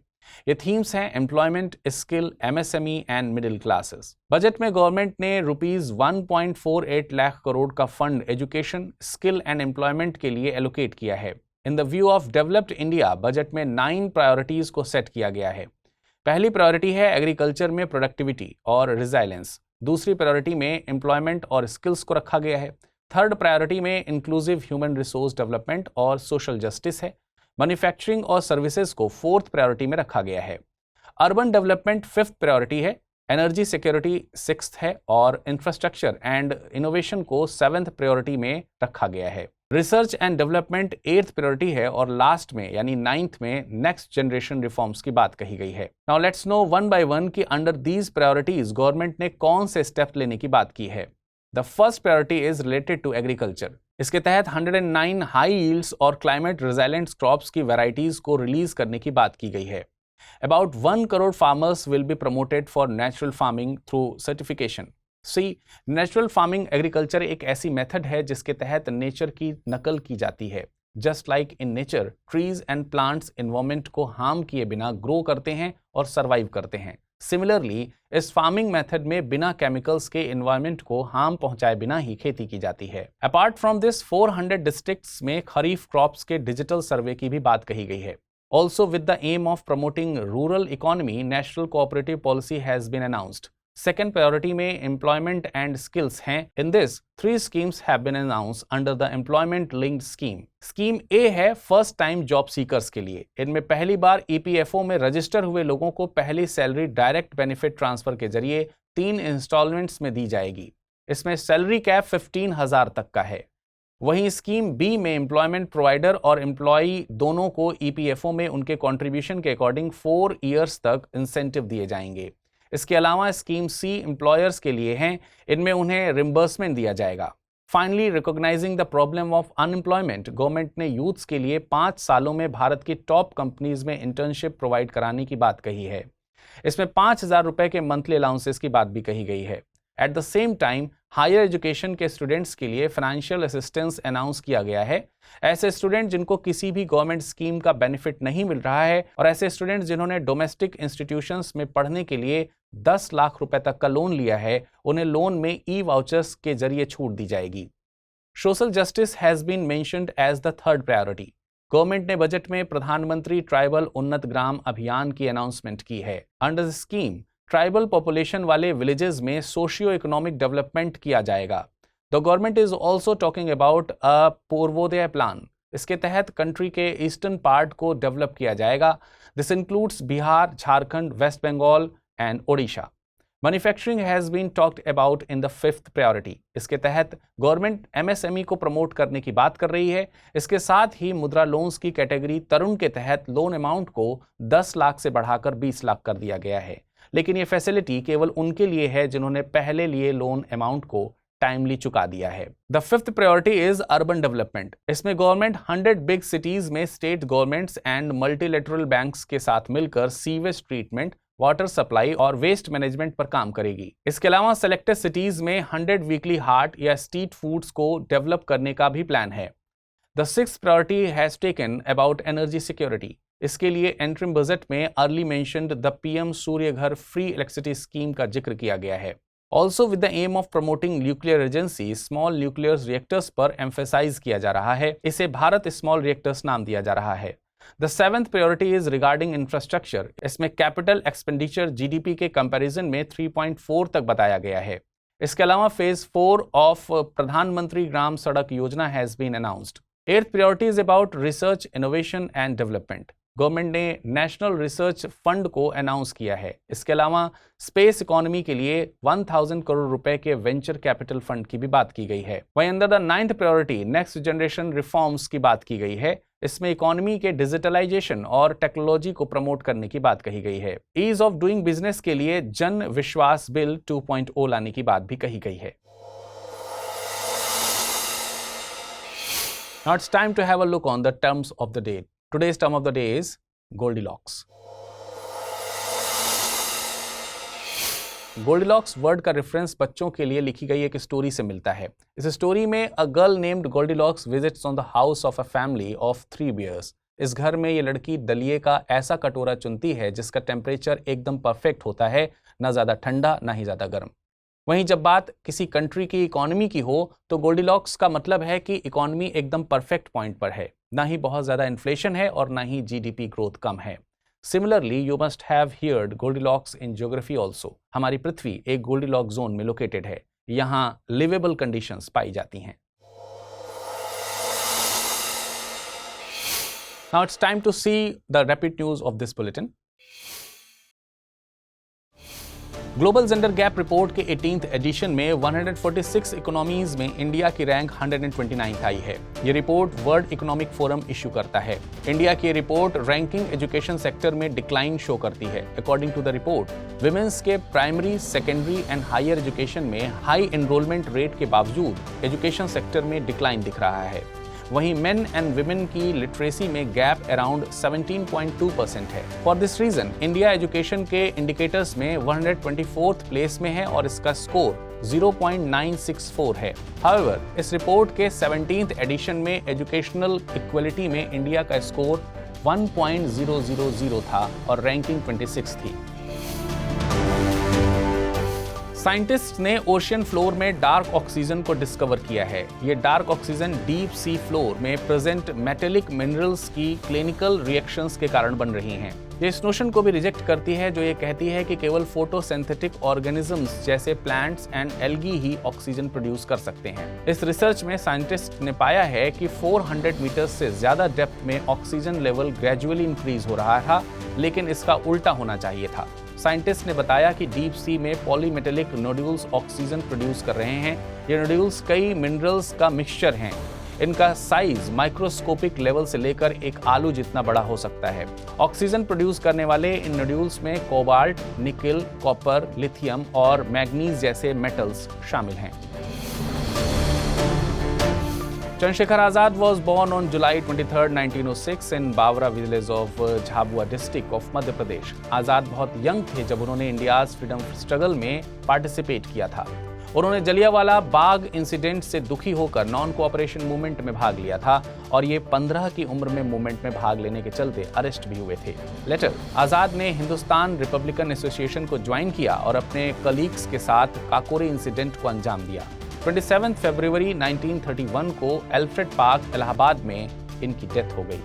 ये थीम्स हैं employment, skill, MSME and middle classes. Budget में गवर्नमेंट ने ₹1.48 लाख करोड़ का fund education, skill and employment के लिए एलोकेट किया है। In the view of developed India budget में 9 प्रायोरिटीज को सेट किया गया है। पहली प्रायोरिटी है एग्रीकल्चर में प्रोडक्टिविटी और रिजाइलेंस। दूसरी प्रायोरिटी में एम्प्लॉयमेंट और स्किल्स को रखा गया है। थर्ड प्रायोरिटी में इंक्लूसिव ह्यूमन रिसोर्स डेवलपमेंट और सोशल जस्टिस है। मैन्युफैक्चरिंग और सर्विसेज को 4th प्रायोरिटी में रखा गया है। अर्बन डेवलपमेंट 5th प्रायोरिटी है। एनर्जी सिक्योरिटी 6th है और इंफ्रास्ट्रक्चर एंड इनोवेशन को 7th प्रायोरिटी में रखा गया है। Research and development 8th priority है और लास्ट में यानी 9th में नेक्स्ट जनरेशन रिफॉर्म्स की बात कही गई है। Now let's know one by one कि अंडर दीज प्रायोरिटीज गवर्नमेंट ने कौन से स्टेप लेने की बात की है। The first priority is related to agriculture. इसके तहत 109 हाई यील्ड्स और क्लाइमेट रेजिलेंट क्रॉप्स की वैरायटीज को रिलीज करने की बात की गई है। About 1 crore farmers will be promoted for natural farming through certification. See, natural farming agriculture एक ऐसी मेथड है जिसके तहत नेचर की नकल की जाती है। Just like in nature, trees and plants environment को हार्म किए बिना ग्रो करते हैं और सर्वाइव करते हैं। सिमिलरली इस फार्मिंग मेथड में बिना केमिकल्स के एनवायरमेंट को हार्म पहुंचाए बिना ही खेती की जाती है। अपार्ट फ्रॉम दिस 400 डिस्ट्रिक्ट्स में खरीफ क्रॉप्स के डिजिटल सर्वे की भी बात कही गई है। Also, with the aim of promoting rural economy, National Cooperative Policy has been announced. Second priority में employment and skills हैं। In this, 3 schemes have been announced under the employment linked scheme. Scheme A है first time job seekers के लिए। इनमें पहली बार EPFO में register हुए लोगों को पहली सैलरी डायरेक्ट बेनिफिट ट्रांसफर के जरिए 3 इंस्टॉलमेंट्स में दी जाएगी। इसमें सैलरी कैप 15,000 तक का है। वहीं स्कीम बी में एम्प्लॉयमेंट प्रोवाइडर और एम्प्लॉई दोनों को ईपीएफओ में उनके कंट्रीब्यूशन के अकॉर्डिंग 4 इयर्स तक इंसेंटिव दिए जाएंगे। इसके अलावा स्कीम सी एम्प्लॉयर्स के लिए हैं, इनमें उन्हें रिम्बर्समेंट दिया जाएगा। Finally, recognising the problem of unemployment, government ने यूथ्स के लिए 5 सालों में भारत की टॉप कंपनीज में इंटर्नशिप प्रोवाइड कराने की बात कही है। इसमें 5,000 रुपए के मंथली अलाउंसेस की बात भी कही गई है। At the same time higher education के स्टूडेंट्स के लिए फाइनेंशियल असिस्टेंस अनाउंस किया गया है। ऐसे स्टूडेंट जिनको किसी भी गवर्नमेंट स्कीम का बेनिफिट नहीं मिल रहा है और ऐसे स्टूडेंट्स जिन्होंने डोमेस्टिक इंस्टीट्यूशंस में पढ़ने के लिए 10 लाख रुपए तक का लोन लिया है, उन्हें लोन में ई वाउचर्स के जरिए छूट दी जाएगी। Social justice has been mentioned as the third priority. Government ने बजट में प्रधानमंत्री ट्राइबल उन्नत ग्राम अभियान की अनाउंसमेंट की है। Under the scheme tribal population वाले विलेजेस में सोशियो इकोनॉमिक डेवलपमेंट किया जाएगा। The government is also talking about a Purvodaya plan. इसके तहत कंट्री के ईस्टर्न पार्ट को डेवलप किया जाएगा। This includes Bihar, Jharkhand, west Bengal and Odisha. Manufacturing has been talked about in the 5th priority. इसके तहत गवर्नमेंट एमएसएमई को प्रमोट करने की बात कर रही है। इसके साथ ही मुद्रा लोन्स की कैटेगरी तरुण के तहत लोन अमाउंट को 10 लाख से बढ़ाकर 20 लाख कर दिया गया है, लेकिन ये फैसिलिटी केवल उनके लिए है जिन्होंने पहले लिए लोन अमाउंट को टाइमली चुका दिया है। The 5th priority is urban development. इसमें गवर्नमेंट 100 बिग सिटीज में state governments and multilateral banks के साथ मिलकर सीवेज ट्रीटमेंट, वाटर सप्लाई और वेस्ट मैनेजमेंट पर काम करेगी। इसके अलावा सेलेक्टेड सिटीज में 100 वीकली हाट या स्ट्रीट फूड्स को डेवलप करने का भी प्लान है। The 6th priority has taken about energy security. इसके लिए एंट्रीम बजट में early mentioned the PM Surya Ghar free electricity scheme का जिक्र किया गया है। Also with the aim of promoting nuclear agency, small nuclear reactors पर एम्फेसाइज किया जा रहा है। इसे भारत स्मॉल रिएक्टर्स नाम दिया जा रहा है। The 7th priority is regarding infrastructure. इसमें कैपिटल एक्सपेंडिचर जीडीपी के कंपैरिजन में 3.4 तक बताया गया है। इसके अलावा फेज 4 ऑफ प्रधानमंत्री Gram Sadak Yojana has been announced. 8th priority is about research, innovation and development. Government ने नेशनल रिसर्च फंड को अनाउंस किया है। इसके अलावा स्पेस इकोनॉमी के लिए 1000 करोड़ रुपए के वेंचर कैपिटल फंड की भी बात की गई है। वहीं under the 9th priority next generation reforms की बात की गई है। इसमें इकोनॉमी के डिजिटलाइजेशन और टेक्नोलॉजी को प्रमोट करने की बात कही गई है। ईज ऑफ डूइंग बिजनेस के लिए जन विश्वास बिल 2.0 लाने की बात भी कही गई है। Now it's time to have a look on the terms of the day. Today's term of the day is Goldilocks. Goldilocks word का रेफरेंस बच्चों के लिए लिखी गई एक स्टोरी से मिलता है। इस स्टोरी में a girl named Goldilocks visits on the house of a family of 3 bears. इस घर में ये लड़की दलिये का ऐसा कटोरा चुनती है जिसका टेम्परेचर एकदम परफेक्ट होता है, ना ज़्यादा ठंडा ना ही ज़्यादा गर्म। वहीं जब बात किसी कंट्री की इकोनॉमी की हो तो गोल्डिलॉक्स का मतलब है कि इकोनॉमी एकदम परफेक्ट पॉइंट पर है, ना ही बहुत ज़्यादा इन्फ्लेशन है और ना ही जीडीपी ग्रोथ कम है। Similarly you must have heard Goldilocks in geography also. हमारी पृथ्वी एक गोल्डिलॉक्स जोन में लोकेटेड है। यहाँ लिवेबल कंडीशंस पाई जाती हैं। Now it's time to see the rapid news of this bulletin. Global gender gap report के 18th एडिशन में 146 इकोनॉमीज में इंडिया की रैंक 129 आई है। ये report World Economic Forum issue करता है। इंडिया की रिपोर्ट रैंकिंग एजुकेशन सेक्टर में डिक्लाइन शो करती है। According to the report women's के primary, secondary and higher education में हाई एनरोलमेंट रेट के बावजूद एजुकेशन सेक्टर में डिक्लाइन दिख रहा है। वहीं मेन एंड विमेन की लिटरेसी में गैप अराउंड 17.2% है। For this reason India education के इंडिकेटर्स में 124th प्लेस में है और इसका स्कोर 0.964 है। हाउएवर इस रिपोर्ट के 17th एडिशन में एजुकेशनल इक्वलिटी में इंडिया का स्कोर 1.000 था और रैंकिंग 26 थी। साइंटिस्ट ने ओशियन फ्लोर में डार्क ऑक्सीजन को डिस्कवर किया है। ये dark oxygen deep sea floor में प्रेजेंट मेटेलिक मिनरल्स की क्लिनिकल रिएक्शंस के कारण बन रही हैं। ये इस नोशन को भी रिजेक्ट करती है जो ये कहती है कि केवल फोटोसिंथेटिक ऑर्गेनिजम्स जैसे plants and algae he oxygen produce कर सकते हैं। इस रिसर्च में साइंटिस्ट ने पाया है कि 400 मीटर्स से ज्यादा डेप्थ में ऑक्सीजन लेवल ग्रेजुअली इंक्रीज हो रहा था, लेकिन इसका उल्टा होना चाहिए था। साइंटिस्ट ने बताया कि डीप सी में पॉलीमेटेलिक नोड्यूल्स ऑक्सीजन प्रोड्यूस कर रहे हैं। ये नोड्यूल्स कई मिनरल्स का मिक्सचर हैं। इनका साइज माइक्रोस्कोपिक लेवल से लेकर एक आलू जितना बड़ा हो सकता है। ऑक्सीजन प्रोड्यूस करने वाले इन नोड्यूल्स में कोबाल्ट, निकल, कॉपर, लिथियम और मैग्नीज जैसे मेटल्स शामिल हैं। Chandrasekhar Azad was born on July 23, 1906 in Bawra village of Jhabua district of Madhya Pradesh. आज़ाद बहुत यंग थे जब उन्होंने इंडियाज फ्रीडम स्ट्रगल में पार्टिसिपेट किया था। उन्होंने जलियांवाला बाग इंसिडेंट से दुखी होकर नॉन कोऑपरेशन मूवमेंट में भाग लिया था और ये 15 की उम्र में मूवमेंट में भाग लेने के चलते अरेस्ट भी हुए थे। लेटर आज़ाद ने हिंदुस्तान रिपब्लिकन एसोसिएशन को ज्वाइन किया और अपने कलीग्स के साथ काकोरी इंसिडेंट को अंजाम दिया। 27 फरवरी 1931 को एल्फ्रेड पार्क इलाहाबाद में इनकी डेथ हो गई।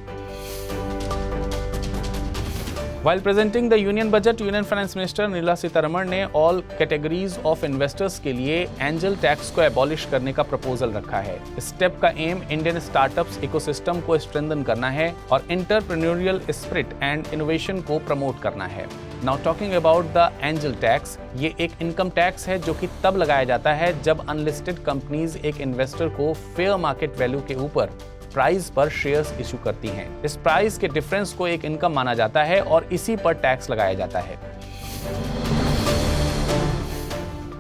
While presenting the Union Budget, Union Finance Minister Nirmala Sitharaman ने ऑल कैटेगरीज ऑफ इन्वेस्टर्स के लिए एंजल टैक्स को एबॉलिश करने का प्रपोजल रखा है। इस स्टेप का एम इंडियन स्टार्टअप्स इकोसिस्टम को स्ट्रेंथन करना है और एंटरप्रेन्योरियल स्पिरिट एंड इनोवेशन को प्रमोट करना है। Now talking about the angel tax, ये एक इनकम टैक्स है जो कि तब लगाया जाता है जब अनलिस्टेड कंपनीज एक इन्वेस्टर को फेयर मार्केट वैल्यू के ऊपर प्राइस पर शेयर्स इशू करती हैं। इस प्राइस के डिफरेंस को एक इनकम माना जाता है और इसी पर टैक्स लगाया जाता है।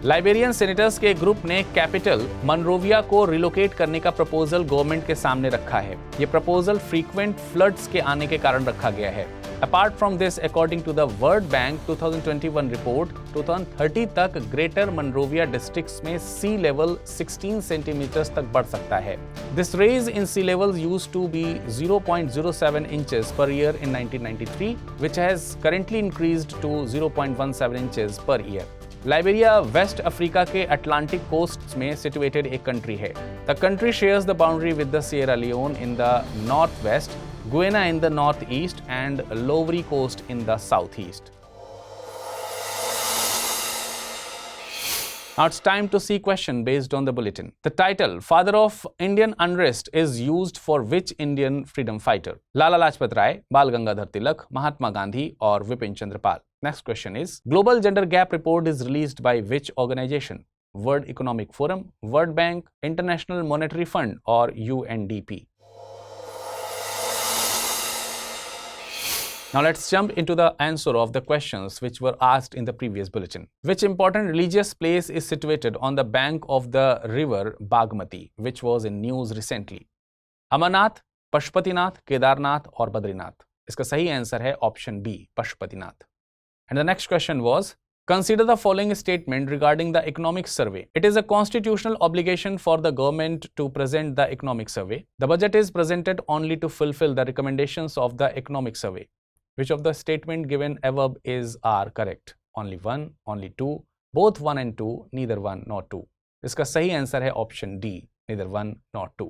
लाइबेरियन सेनेटर्स के ग्रुप ने कैपिटल मनरोविया को रिलोकेट करने का प्रपोजल गवर्नमेंट के सामने रखा है। ये प्रपोजल फ्रीक्वेंट फ्लड्स के आने के कारण रखा गया है। Apart from this, according to the world bank 2021 report, 2030 तक ग्रेटर मनरोविया डिस्ट्रिक्ट्स में सी लेवल 16 सेंटीमीटर्स तक बढ़ सकता है। This rise in sea level used to be 0.07 inches per year in 1993, which has currently increased to 0.17 inches per year. Liberia West Africa के Atlantic coast में situated एक country है। The country shares the boundary with the Sierra Leone in the north west, Guinea in the north east and Ivory Coast in the south east. Now it's time to see question based on the bulletin. The title, Father of Indian Unrest, is used for which Indian freedom fighter? Lala Lajpat Rai, Bal Gangadhar Tilak, Mahatma Gandhi or Vipin Chandra Pal? Next question is, Global Gender Gap Report is released by which organization? World Economic Forum, World Bank, International Monetary Fund or UNDP? Now let's jump into the answer of the questions which were asked in the previous bulletin. Which important religious place is situated on the bank of the river Bagmati, which was in news recently? Amarnath, Pashupatinath, Kedarnath और बद्रीनाथ? इसका सही answer है option B, Pashupatinath. And the next question was, consider the following statement regarding the economic survey. It is a constitutional obligation for the government to present the economic survey. The budget is presented only to fulfill the recommendations of the economic survey. Which of the statement given above are correct? Only one, only two, both one and two, neither one nor two. इसका सही answer है option D, neither one nor two.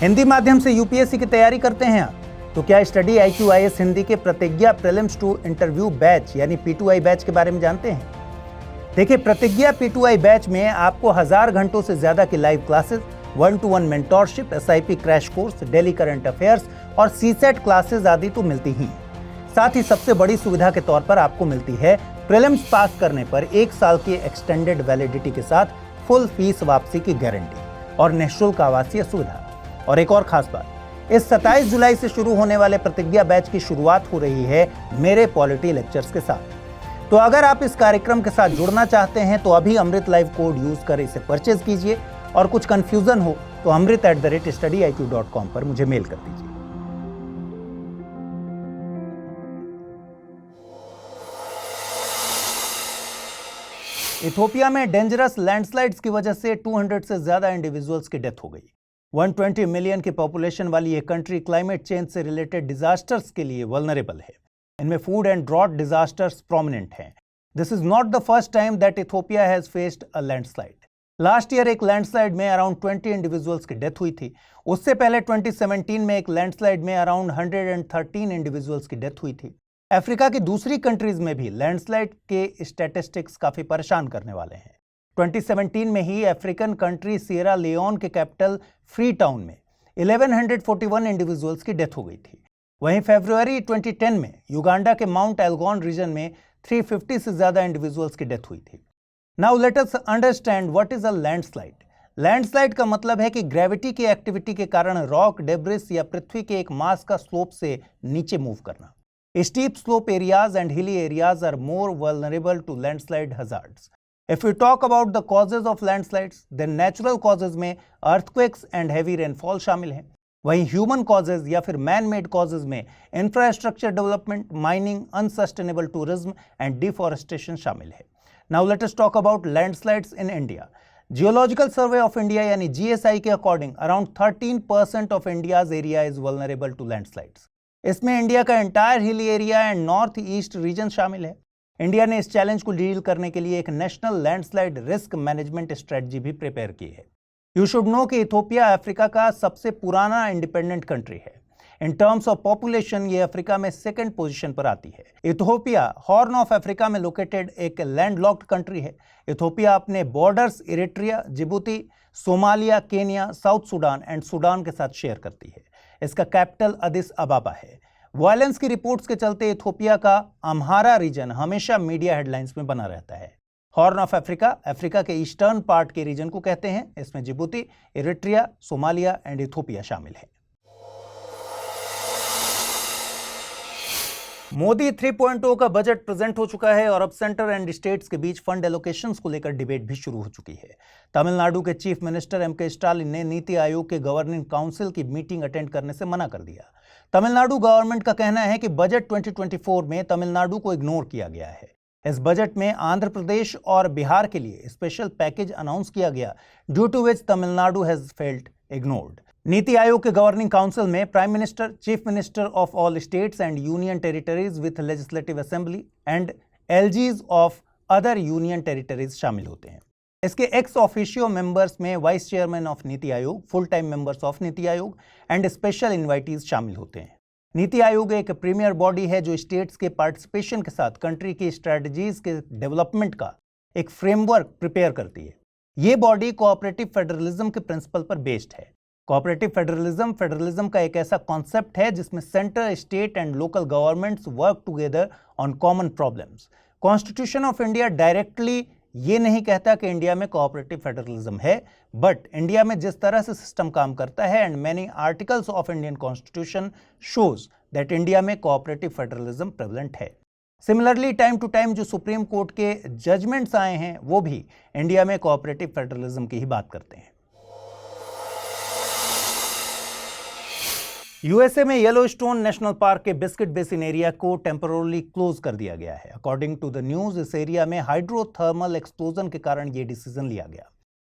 Hindi माध्यम से UPSC की तैयारी करते हैं आप, तो क्या स्टडी IQIS हिंदी के प्रतिज्ञा प्रीलिम्स टू इंटरव्यू बैच यानी P2I बैच के बारे में जानते हैं? देखिए, प्रतिज्ञा P2I बैच में आपको 1000 घंटों से ज्यादा की live classes, 1-to-1 mentorship, SIP crash course, daily current affairs और CSET क्लासेस आदि तो मिलती ही। साथ ही सबसे बड़ी सुविधा के तौर पर आपको मिलती है प्रीलिम्स पास करने पर 1 साल की एक्सटेंडेड वैलिडिटी के साथ फुल फीस वापसी की गारंटी और निःशुल्क आवासीय सुविधा। और एक और खास बात, इस 27 जुलाई से शुरू होने वाले प्रतिज्ञा बैच की शुरुआत हो रही है मेरे पॉलिटी लेक्चर्स के साथ। तो अगर आप इस कार्यक्रम के साथ जुड़ना चाहते हैं तो अभी अमृत लाइव कोड यूज कर इसे परचेज कीजिए और कुछ कंफ्यूजन हो तो amrit@studiiq.com पर मुझे मेल कर दीजिए। इथोपिया में डेंजरस लैंडस्लाइड्स की वजह से 200 से ज्यादा इंडिविजुअल्स की डेथ हो गई। 120 मिलियन की पॉपुलेशन वाली ये कंट्री क्लाइमेट चेंज से रिलेटेड डिजास्टर्स के लिए वल्नरेबल है। इनमें food and drought disasters prominent हैं। This is not the first time that Ethiopia has faced a landslide. Last year एक लैंडस्लाइड में अराउंड 20 इंडिविजुअल्स की डेथ हुई थी। उससे पहले 2017 में एक लैंडस्लाइड में अराउंड 113 इंडिविजुअल्स की डेथ हुई थी। अफ्रीका की दूसरी कंट्रीज में भी लैंडस्लाइड के स्टैटिस्टिक्स काफी परेशान करने वाले हैं। 2017 में ही अफ्रीकन कंट्री सियरा लियोन के कैपिटल फ्री टाउन में 1141 इंडिविजुअल्स की डेथ हो गई थी। वहीं फरवरी 2010 में युगांडा के माउंट एल्गोन रीजन में 350 से ज्यादा इंडिविजुअल्स की डेथ हुई थी। Now let us understand what is a landslide. Landslide का मतलब है कि ग्रेविटी की एक्टिविटी के कारण रॉक, डेब्रिस या पृथ्वी के एक मास का स्लोप से नीचे मूव करना। Steep slope areas and hilly areas are more vulnerable to landslide hazards. If we talk about the causes of landslides, then natural causes में earthquakes and heavy rainfall शामिल हैं। वहीं human causes या फिर man-made causes में infrastructure development, mining, unsustainable tourism and deforestation शामिल है। Now let us talk about landslides in India. Geological Survey of India यानी GSI के according around 13% of India's area is vulnerable to landslides. इसमें India का entire hilly area and north east region शामिल है। India ने इस challenge को deal करने के लिए एक national landslide risk management strategy भी प्रिपेयर की है। यू शुड नो कि इथोपिया अफ्रीका का सबसे पुराना इंडिपेंडेंट कंट्री है। इन टर्म्स ऑफ पॉपुलेशन ये अफ्रीका में सेकंड पोजीशन पर आती है। इथोपिया हॉर्न ऑफ अफ्रीका में लोकेटेड एक लैंडलॉक्ड कंट्री है। इथोपिया अपने borders Eritrea, Djibouti, Somalia, Kenya, south Sudan and Sudan के साथ शेयर करती है। इसका कैपिटल अदिस अबाबा है। वायलेंस की रिपोर्ट्स के चलते इथोपिया का अम्हारा रीजन हमेशा मीडिया हेडलाइंस में बना रहता है। हॉर्न ऑफ अफ्रीका अफ्रीका के ईस्टर्न पार्ट के रीजन को कहते हैं। इसमें Djibouti, Eritrea, Somalia and Ethiopia शामिल है। मोदी 3.0 का बजट प्रेजेंट हो चुका है और अब सेंटर एंड स्टेट्स के बीच फंड एलोकेशंस को लेकर डिबेट भी शुरू हो चुकी है। तमिलनाडु के चीफ मिनिस्टर एम के स्टालिन ने नीति आयोग के गवर्निंग काउंसिल की मीटिंग अटेंड करने से मना कर दिया। तमिलनाडु गवर्नमेंट का कहना है कि बजट 2024 में तमिलनाडु को इग्नोर किया गया है। इस बजट में आंध्र प्रदेश और बिहार के लिए स्पेशल पैकेज अनाउंस किया गया, due to which Tamil Nadu has felt ignored. NITI Aayog के गवर्निंग काउंसिल में prime minister, chief minister of all states and union territories with legislative assembly and LGs of other union territories शामिल होते हैं। इसके एक्स ऑफिशियो मेंबर्स में vice chairman of NITI Aayog, full time members of NITI आयोग and special invitees शामिल होते हैं। नीति आयोग एक प्रीमियर बॉडी है जो स्टेट्स के पार्टिसिपेशन के साथ कंट्री की स्ट्रेटजीज के डेवलपमेंट का एक फ्रेमवर्क प्रिपेयर करती है। ये बॉडी कोऑपरेटिव फेडरलिज्म के प्रिंसिपल पर बेस्ड है। कोऑपरेटिव फेडरलिज्म का एक ऐसा कॉन्सेप्ट है जिसमें centre, state and local governments work together on common problems. Constitution of India directly ये नहीं कहता कि इंडिया में कोऑपरेटिव फेडरलिज्म है, बट इंडिया में जिस तरह से सिस्टम काम करता है and many articles of Indian constitution shows that India में कोऑपरेटिव फेडरलिज्म प्रेवलेंट है। सिमिलरली टाइम टू टाइम जो सुप्रीम कोर्ट के जजमेंट्स आए हैं वो भी इंडिया में कोऑपरेटिव फेडरलिज्म की ही बात करते हैं। यूएसए में येलोस्टोन नेशनल पार्क के बिस्किट बेसिन एरिया को टेम्पररी क्लोज कर दिया गया है। अकॉर्डिंग टू द न्यूज, इस एरिया में हाइड्रोथर्मल एक्सप्लोजन के कारण यह डिसीजन लिया गया।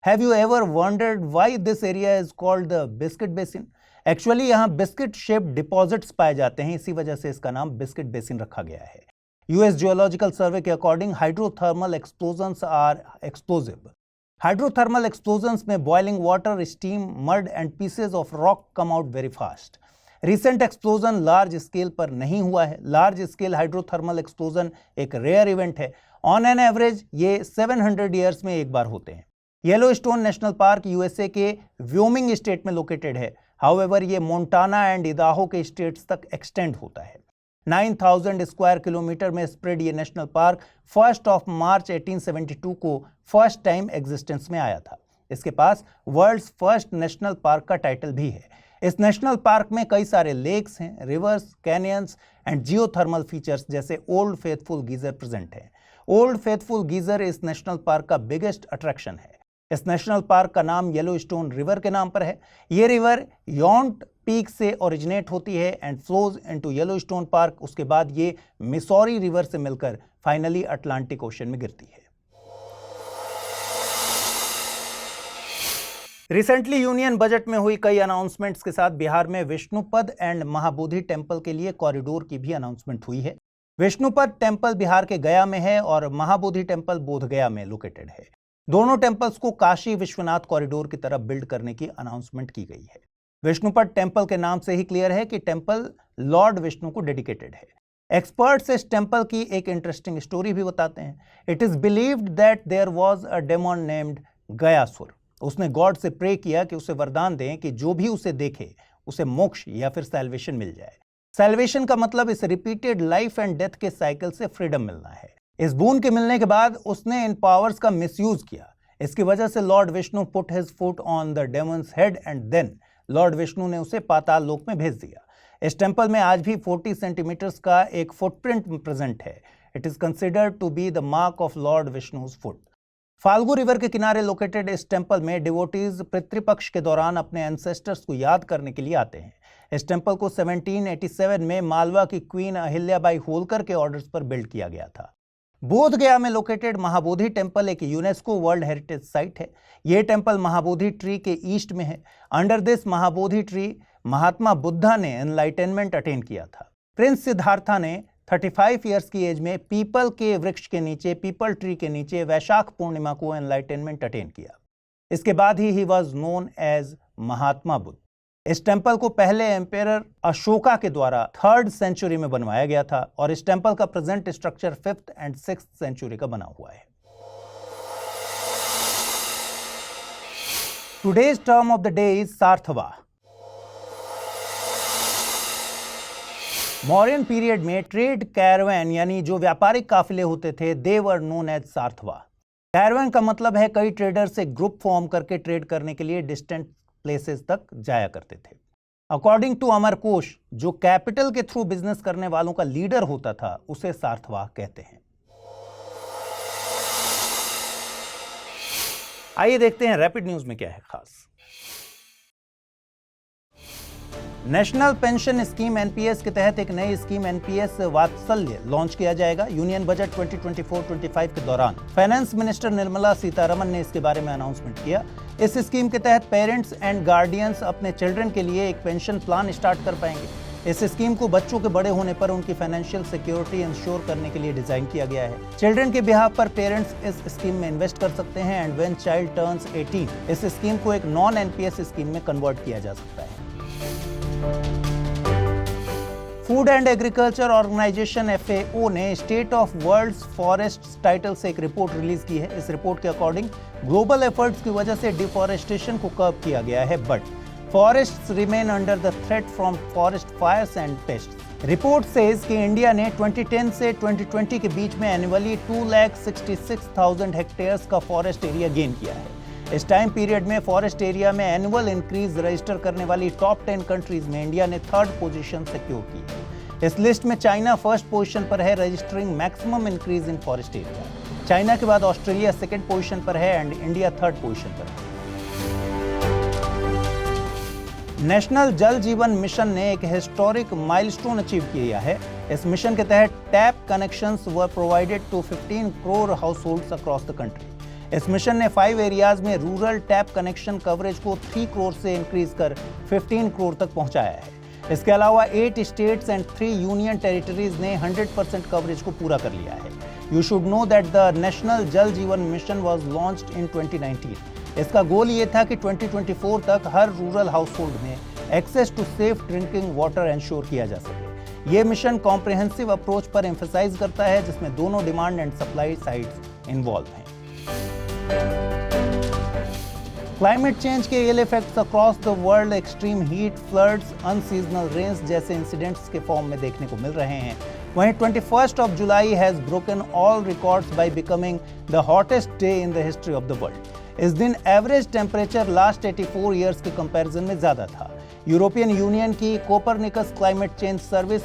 Have you ever wondered why this area is called the biscuit basin? Actually यहाँ बिस्किट शेप्ड डिपॉजिट्स पाए जाते हैं, इसी वजह से इसका नाम बिस्किट बेसिन रखा गया है। यूएस जियोलॉजिकल सर्वे के according hydrothermal explosions are explosive. Hydrothermal explosions में boiling water, steam, mud and pieces of rock come out very fast. Recent explosion large scale पर नहीं हुआ है। लार्ज स्केल हाइड्रोथर्मल एक्सप्लोजन एक रेयर इवेंट है। On an average ये 700 years में एक बार होते हैं। येलोस्टोन नेशनल पार्क यूएसए के व्योमिंग स्टेट में लोकेटेड है। हाउएवर ये मोंटाना एंड इदाहो के स्टेट्स तक एक्सटेंड होता है। 9000 स्क्वायर किलोमीटर में स्प्रेड ये नेशनल पार्क 1 मार्च 1872 को फर्स्ट टाइम एग्जिस्टेंस में आया था। इसके पास वर्ल्ड्स फर्स्ट नेशनल पार्क का टाइटल भी है। इस नेशनल पार्क में कई सारे लेक्स हैं, reverse, canyons and geothermal features जैसे ओल्ड फेथफुल गीजर प्रेजेंट है। ओल्ड फेथफुल गीजर इस नेशनल पार्क का बिगेस्ट अट्रैक्शन है। इस नेशनल पार्क का नाम येलोस्टोन रिवर के नाम पर है। ये रिवर यॉन्ट पीक से ओरिजिनेट होती है and flows into Yellowstone park. उसके बाद ये मिसौरी रिवर से मिलकर फाइनली अटलांटिक ओशन में गिरती है। रिसेंटली यूनियन बजट में हुई कई अनाउंसमेंट्स के साथ बिहार में विष्णुपद एंड महाबोधि टेम्पल के लिए कॉरिडोर की भी अनाउंसमेंट हुई है। विष्णुपद टेम्पल बिहार के गया में है और महाबोधि टेम्पल बोधगया में लोकेटेड है। दोनों टेम्पल्स को काशी विश्वनाथ कॉरिडोर की तरफ बिल्ड करने की अनाउंसमेंट की गई है। विष्णुपद टेम्पल के नाम से ही क्लियर है कि टेम्पल लॉर्ड विष्णु को डेडिकेटेड है। एक्सपर्ट्स इस टेम्पल की एक इंटरेस्टिंग स्टोरी भी बताते हैं। It is believed that there was a demon named Gayasur. उसने गॉड से प्रे किया कि उसे वरदान दें कि जो भी उसे देखे उसे मोक्ष या फिर सैल्वेशन मिल जाए। सैल्वेशन का मतलब इस रिपीटेड लाइफ एंड डेथ के साइकिल से फ्रीडम मिलना है। इस बून के मिलने के बाद उसने इन पावर्स का मिसयूज किया। इसकी वजह से lord Vishnu put his foot on the demon's head and then lord Vishnu ने उसे पाताल लोक में भेज दिया। इस टेम्पल में आज भी 40 सेंटीमीटर्स का एक फुटप्रिंट प्रेजेंट है। It is considered to be the mark of lord Vishnu's foot. Falgu river के किनारे लोकेटेड इस टेम्पल में डिवोटीज पितृपक्ष के दौरान अपने एंसेस्टर्स को याद करने के लिए आते हैं। इस टेम्पल को 1787 में मालवा की क्वीन अहिल्याबाई होलकर के ऑर्डर्स पर बिल्ड किया गया था। बोधगया में लोकेटेड महाबोधि टेम्पल एक यूनेस्को वर्ल्ड हेरिटेज साइट है। यह टेम्पल महाबोधि ट्री के ईस्ट में है। अंडर दिस महाबोधि ट्री महात्मा बुद्धा ने एनलाइटनमेंट अटेन किया था। प्रिंस सिद्धार्था ने 35 ईयर्स की एज में पीपल के वृक्ष के नीचे, पीपल ट्री के नीचे वैशाख पूर्णिमा को एनलाइटनमेंट अटेन किया। इसके बाद he was known as Mahatma Buddha. इस टेम्पल को पहले एम्पेरर अशोका के द्वारा 3rd सेंचुरी में बनवाया गया था और इस टेम्पल का present structure 5th and 6th century का बना हुआ है। Today's term of the day is सार्थवा। मौर्यन पीरियड में ट्रेड कैरवैन यानी जो व्यापारिक काफिले होते थे, दे वर नोन एज सार्थवा। कैरवैन का मतलब है कई ट्रेडर से ग्रुप फॉर्म करके ट्रेड करने के लिए डिस्टेंट प्लेसेस तक जाया करते थे। अकॉर्डिंग टू अमरकोश, जो कैपिटल के थ्रू बिजनेस करने वालों का लीडर होता था, उसे सार्थवा कहते हैं। आइए देखते हैं रैपिड न्यूज में क्या है खास। नेशनल पेंशन स्कीम एनपीएस के तहत एक नई स्कीम एनपीएस वात्सल्य लॉन्च किया जाएगा। यूनियन बजट 2024-25 के दौरान फाइनेंस मिनिस्टर निर्मला सीतारमण ने इसके बारे में अनाउंसमेंट किया। इस स्कीम के तहत पेरेंट्स एंड गार्डियंस अपने चिल्ड्रन के लिए एक पेंशन प्लान स्टार्ट कर पाएंगे। इस स्कीम को बच्चों के बड़े होने पर उनकी फाइनेंशियल सिक्योरिटी इंश्योर करने के लिए डिजाइन किया गया है। चिल्ड्रन के बिहाफ पर पेरेंट्स इस स्कीम में इन्वेस्ट कर सकते हैं एंड व्हेन चाइल्ड टर्न्स 18 इस स्कीम को एक नॉन एनपीएस स्कीम में कन्वर्ट किया जा सकता है। Food and agriculture organisation FAO ने state of world's forest title से एक रिपोर्ट रिलीज की है। इस रिपोर्ट के अकॉर्डिंग ग्लोबल एफर्ट्स की वजह से डिफॉरेस्टेशन को कर्ब किया गया है, but forests remain under the threat from forest fires and pests. Report says कि इंडिया ने 2010 से 2020 के बीच में एनुअली 2,66,000 हेक्टेयर्स का फॉरेस्ट एरिया गेन किया है। इस टाइम पीरियड में फॉरेस्ट एरिया में एनुअल इंक्रीज रजिस्टर करने वाली टॉप 10 कंट्रीज में इंडिया ने 3rd पोजीशन सिक्योर की है। इस लिस्ट में चाइना 1st पोजीशन पर है, registering maximum increase in forest area. China के बाद ऑस्ट्रेलिया 2nd पोजीशन पर है एंड इंडिया 3rd पोजीशन पर है। नेशनल जल जीवन मिशन ने एक हिस्टोरिक माइलस्टोन अचीव किया है। इस मिशन के तहत tap connections were provided to 15 crore households across the country. इस मिशन ने 5 एरियाज में रूरल टैप कनेक्शन कवरेज को 3 करोड़ से इंक्रीज कर 15 करोड़ तक पहुंचाया है। इसके अलावा 8 स्टेट्स एंड 3 यूनियन टेरिटरीज ने 100% कवरेज को पूरा कर लिया है। You should know that the national जल जीवन मिशन वाज लॉन्च्ड इन 2019। इसका गोल ये था कि 2024 तक हर रूरल हाउसहोल्ड में access to safe drinking water ensure किया जा सके। ये मिशन कॉम्प्रिहेंसिव अप्रोच पर एम्फसाइज करता है, जिसमें दोनों demand and supply sides involve हैं। क्लाइमेट चेंज के ill effects across the world extreme heat, floods, unseasonal rains जैसे इंसिडेंट्स के फॉर्म में देखने को मिल रहे हैं। वहीं 21st of July has broken all records by becoming the hottest day in the history of the world. इस दिन एवरेज टेम्परेचर लास्ट 84 ईयर्स के कंपैरिजन में ज्यादा था। यूरोपियन यूनियन की Copernicus climate change service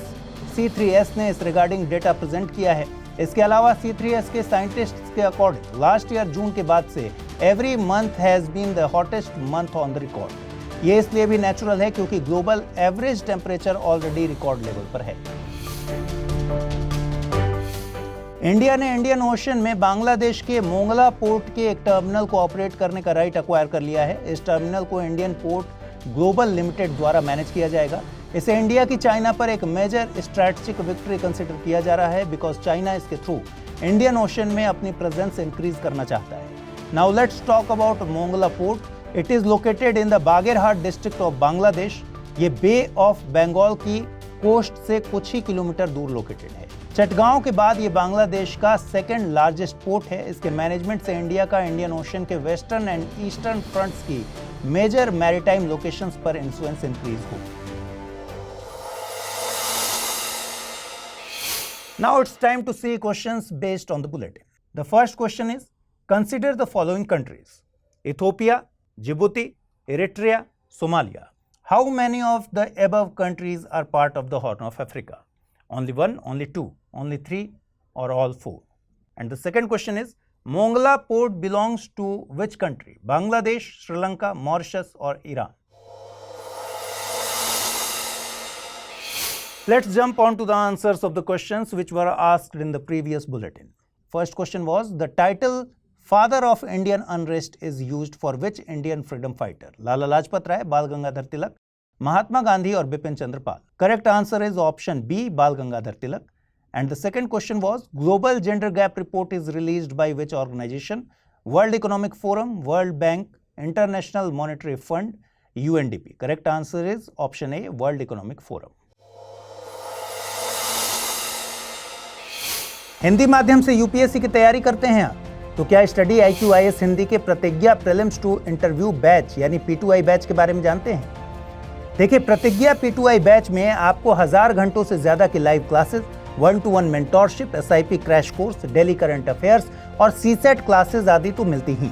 C3S ने इस रिगार्डिंग डेटा प्रेजेंट किया है। इसके अलावा C3S के साइंटिस्ट्स के अकॉर्डिंग लास्ट ईयर जून के बाद से every month has been the hottest month on the record. ये इसलिए भी नेचुरल है क्योंकि global average temperature already record level पर है। इंडिया ने इंडियन ओशन में बांग्लादेश के मोंगला पोर्ट के एक टर्मिनल को ऑपरेट करने का राइट एक्वायर कर लिया है। इस टर्मिनल को इंडियन पोर्ट ग्लोबल लिमिटेड द्वारा मैनेज किया जाएगा। इसे इंडिया की चाइना पर एक मेजर स्ट्रैटेजिक विक्ट्री कंसिडर किया जा रहा है, बिकॉज चाइना इसके थ्रू इंडियन ओशन में अपनी प्रेजेंस इंक्रीज करना चाहता है। Now let's talk about Mongla port. It is located in the Bagerhat district of Bangladesh. ये बे ऑफ बंगाल की कोस्ट से कुछ ही किलोमीटर दूर लोकेटेड है। चटगांव के बाद ये बांग्लादेश का 2nd लार्जेस्ट पोर्ट है। इसके मैनेजमेंट से इंडिया का इंडियन ओशन के वेस्टर्न एंड ईस्टर्न फ्रंट्स की मेजर मैरीटाइम लोकेशंस पर इन्फ्लुएंस इंक्रीज हो। Now it's time to see questions based on the bulletin. The first question is, consider the following countries: Ethiopia, Djibouti, Eritrea, Somalia. How many of the above countries are part of the Horn of Africa? Only 1, only 2, only 3, or all 4? And the second question is, Mongla port belongs to which country? Bangladesh, Sri Lanka, Mauritius, or Iran? Let's jump on to the answers of the questions which were asked in the previous bulletin. First question was, the title Father of Indian Unrest is used for which Indian freedom fighter? Lala Lajpat Rai, Bal Gangadhar Tilak, Mahatma Gandhi, or Bipin Chandra Pal? Correct answer is option B, Bal Gangadhar Tilak. And the second question was, Global Gender Gap Report is released by which organization? World Economic Forum, World Bank, International Monetary Fund, UNDP. Correct answer is option A, World Economic Forum. Hindi माध्यम से UPSC की तैयारी करते हैं आप, तो क्या study IQIS Hindi के प्रतिज्ञा प्रीलिम्स टू इंटरव्यू बैच यानी P2I बैच के बारे में जानते हैं? देखिए, प्रतिज्ञा P2I बैच में आपको 1000 घंटों से ज्यादा की live classes, 1-to-1 mentorship, SIP crash course, daily current affairs और CSET क्लासेस आदि तो मिलती ही।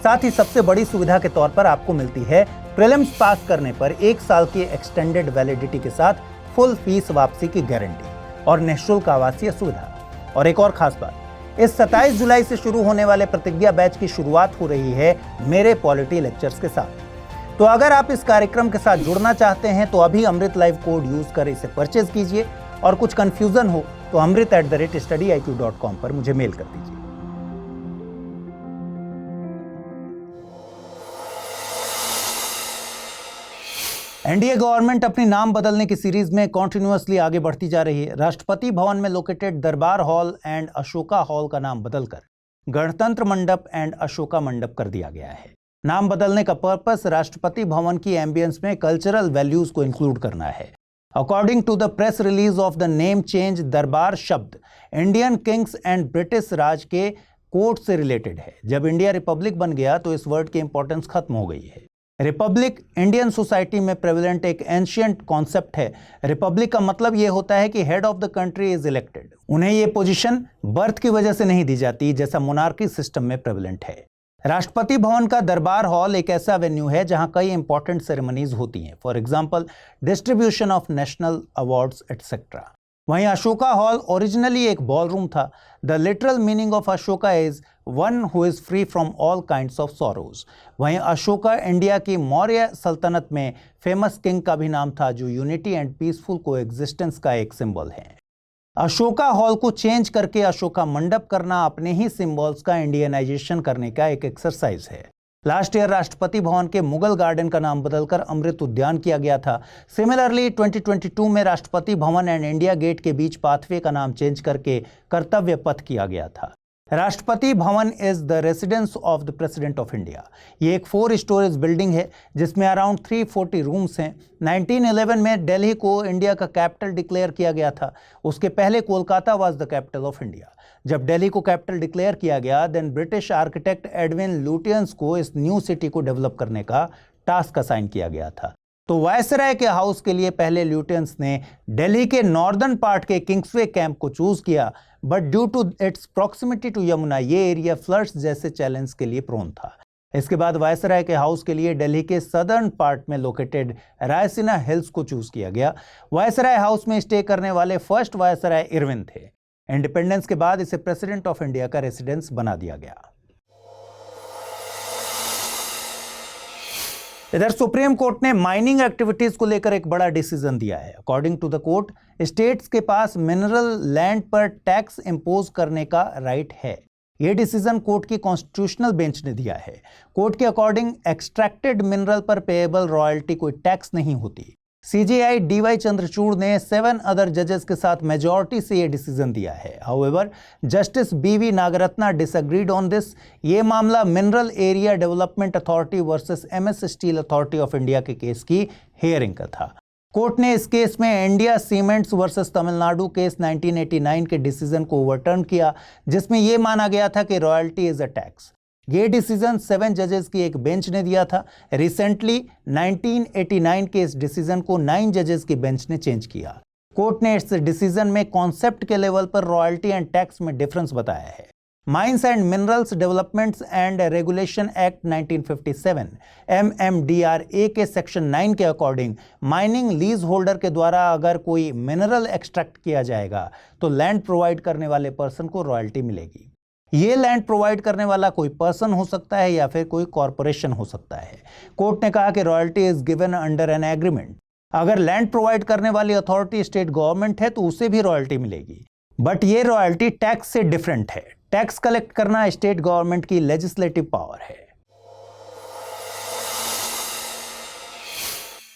साथ ही सबसे बड़ी सुविधा के तौर पर आपको मिलती है प्रीलिम्स पास करने पर 1 साल की एक्सटेंडेड वैलिडिटी के साथ फुल फीस वापसी की गारंटी और निःशुल्क आवासीय सुविधा। और एक और खास बात, इस 27 जुलाई से शुरू होने वाले प्रतिज्ञा बैच की शुरुआत हो रही है मेरे पॉलिटी लेक्चर्स के साथ। तो अगर आप इस कार्यक्रम के साथ जुड़ना चाहते हैं तो अभी अमृत लाइव कोड यूज कर इसे परचेज कीजिए, और कुछ कंफ्यूजन हो तो amrit@studyiq.com पर मुझे मेल कर दीजिए। एनडीए गवर्नमेंट अपनी नाम बदलने की सीरीज में कॉन्टिन्यूअसली आगे बढ़ती जा रही है। राष्ट्रपति भवन में लोकेटेड दरबार हॉल एंड अशोका हॉल का नाम बदलकर गणतंत्र मंडप एंड अशोका मंडप कर दिया गया है। नाम बदलने का पर्पस राष्ट्रपति भवन की एम्बियंस में कल्चरल वैल्यूज को इंक्लूड करना है। According to the press release of the name change, दरबार शब्द इंडियन किंग्स एंड ब्रिटिश राज के कोर्ट से रिलेटेड है। जब इंडिया रिपब्लिक बन गया तो इस वर्ड की इंपॉर्टेंस खत्म हो गई है। रिपब्लिक इंडियन सोसाइटी में प्रेवलेंट एक एंशियंट कॉन्सेप्ट है। रिपब्लिक का मतलब यह होता है कि head of the country is elected. उन्हें यह पोजीशन बर्थ की वजह से नहीं दी जाती जैसा मोनार्की सिस्टम में प्रेवलेंट है। राष्ट्रपति भवन का दरबार हॉल एक ऐसा वेन्यू है जहां कई इंपॉर्टेंट सेरेमनीज होती हैं, for example distribution of national awards etcetera. वहीं अशोका हॉल ओरिजिनली एक बॉलरूम था। The literal meaning of Ashoka is one who is free from all kinds of sorrows. वहीं अशोका इंडिया की मौर्य सल्तनत में फेमस किंग का भी नाम था जो यूनिटी एंड पीसफुल कोएग्जिस्टेंस का एक सिंबल है। अशोका हॉल को चेंज करके अशोका मंडप करना अपने ही सिंबल्स का इंडियनाइजेशन करने का एक एक्सरसाइज है। लास्ट ईयर राष्ट्रपति भवन के मुगल गार्डन का नाम बदलकर अमृत उद्यान किया गया था। सिमिलरली 2022 में Rashtrapati Bhavan and India gate के बीच पाथवे का नाम चेंज करके कर्तव्य पथ किया गया था। Rashtrapati Bhavan is the residence of the president of India. ये एक 4 स्टोरेज बिल्डिंग है जिसमें अराउंड 340 रूम्स हैं। 1911 में दिल्ली को इंडिया का कैपिटल डिक्लेयर किया गया था। उसके पहले Kolkata was the capital of India. जब दिल्ली को कैपिटल डिक्लेयर किया गया then British architect Edwin Lutyens को इस न्यू सिटी को डेवलप करने का टास्क असाइन किया गया था। तो वायसराय के हाउस के लिए पहले ल्यूटियंस ने दिल्ली के नॉर्दर्न पार्ट के किंग्सवे कैंप को चूज किया, but due to its proximity to Yamuna ये एरिया फ्लड्स जैसे चैलेंज के लिए प्रोन था। इसके बाद वायसराय के हाउस के लिए दिल्ली के सदर्न पार्ट में लोकेटेड रायसीना हिल्स को चूज किया गया। वायसराय हाउस में स्टे करने वाले फर्स्ट वायसराय इरविन थे। इंडिपेंडेंस के बाद इसे प्रेसिडेंट ऑफ इंडिया का रेसिडेंस बना दिया गया। इधर सुप्रीम कोर्ट ने माइनिंग एक्टिविटीज को लेकर एक बड़ा डिसीजन दिया है। According to the court, states के पास मिनरल लैंड पर टैक्स इंपोज करने का राइट है। यह डिसीजन कोर्ट की कॉन्स्टिट्यूशनल बेंच ने दिया है। कोर्ट के अकॉर्डिंग एक्सट्रैक्टेड मिनरल पर पेएबल रॉयल्टी कोई टैक्स नहीं होती। सीजेआई डीवाई चंद्रचूड़ ने 7 अदर जजेस के साथ मेजॉरिटी से यह डिसीजन दिया है। हाउएवर, जस्टिस बीवी नागरत्ना डिसएग्रीड ऑन दिस। ये मामला mineral area development authority versus MS steel authority of India के केस की हियरिंग का था। कोर्ट ने इस केस में India cements versus Tamil Nadu case 1989 के डिसीजन को ओवरटर्न किया, जिसमें यह माना गया था कि रॉयल्टी इज अ टैक्स। ये डिसीजन 7 जजेस की एक बेंच ने दिया था। रिसेंटली 1989 के इस डिसीजन को 9 जजेस की बेंच ने चेंज किया। कोर्ट ने इस डिसीजन में कॉन्सेप्ट के लेवल पर रॉयल्टी एंड टैक्स में डिफरेंस बताया है। Mines and minerals developments and regulation act 1957 MMDRA के सेक्शन 9 के अकॉर्डिंग माइनिंग लीज होल्डर के द्वारा अगर कोई मिनरल एक्सट्रैक्ट किया जाएगा तो लैंड प्रोवाइड करने वाले पर्सन को रॉयल्टी मिलेगी। ये लैंड प्रोवाइड करने वाला कोई पर्सन हो सकता है या फिर कोई कॉरपोरेशन हो सकता है। कोर्ट ने कहा कि royalty is given under an agreement. अगर लैंड प्रोवाइड करने वाली अथॉरिटी स्टेट गवर्नमेंट है तो उसे भी रॉयल्टी मिलेगी, बट ये रॉयल्टी टैक्स से डिफरेंट है। टैक्स कलेक्ट करना स्टेट गवर्नमेंट की लेजिस्लेटिव पावर है।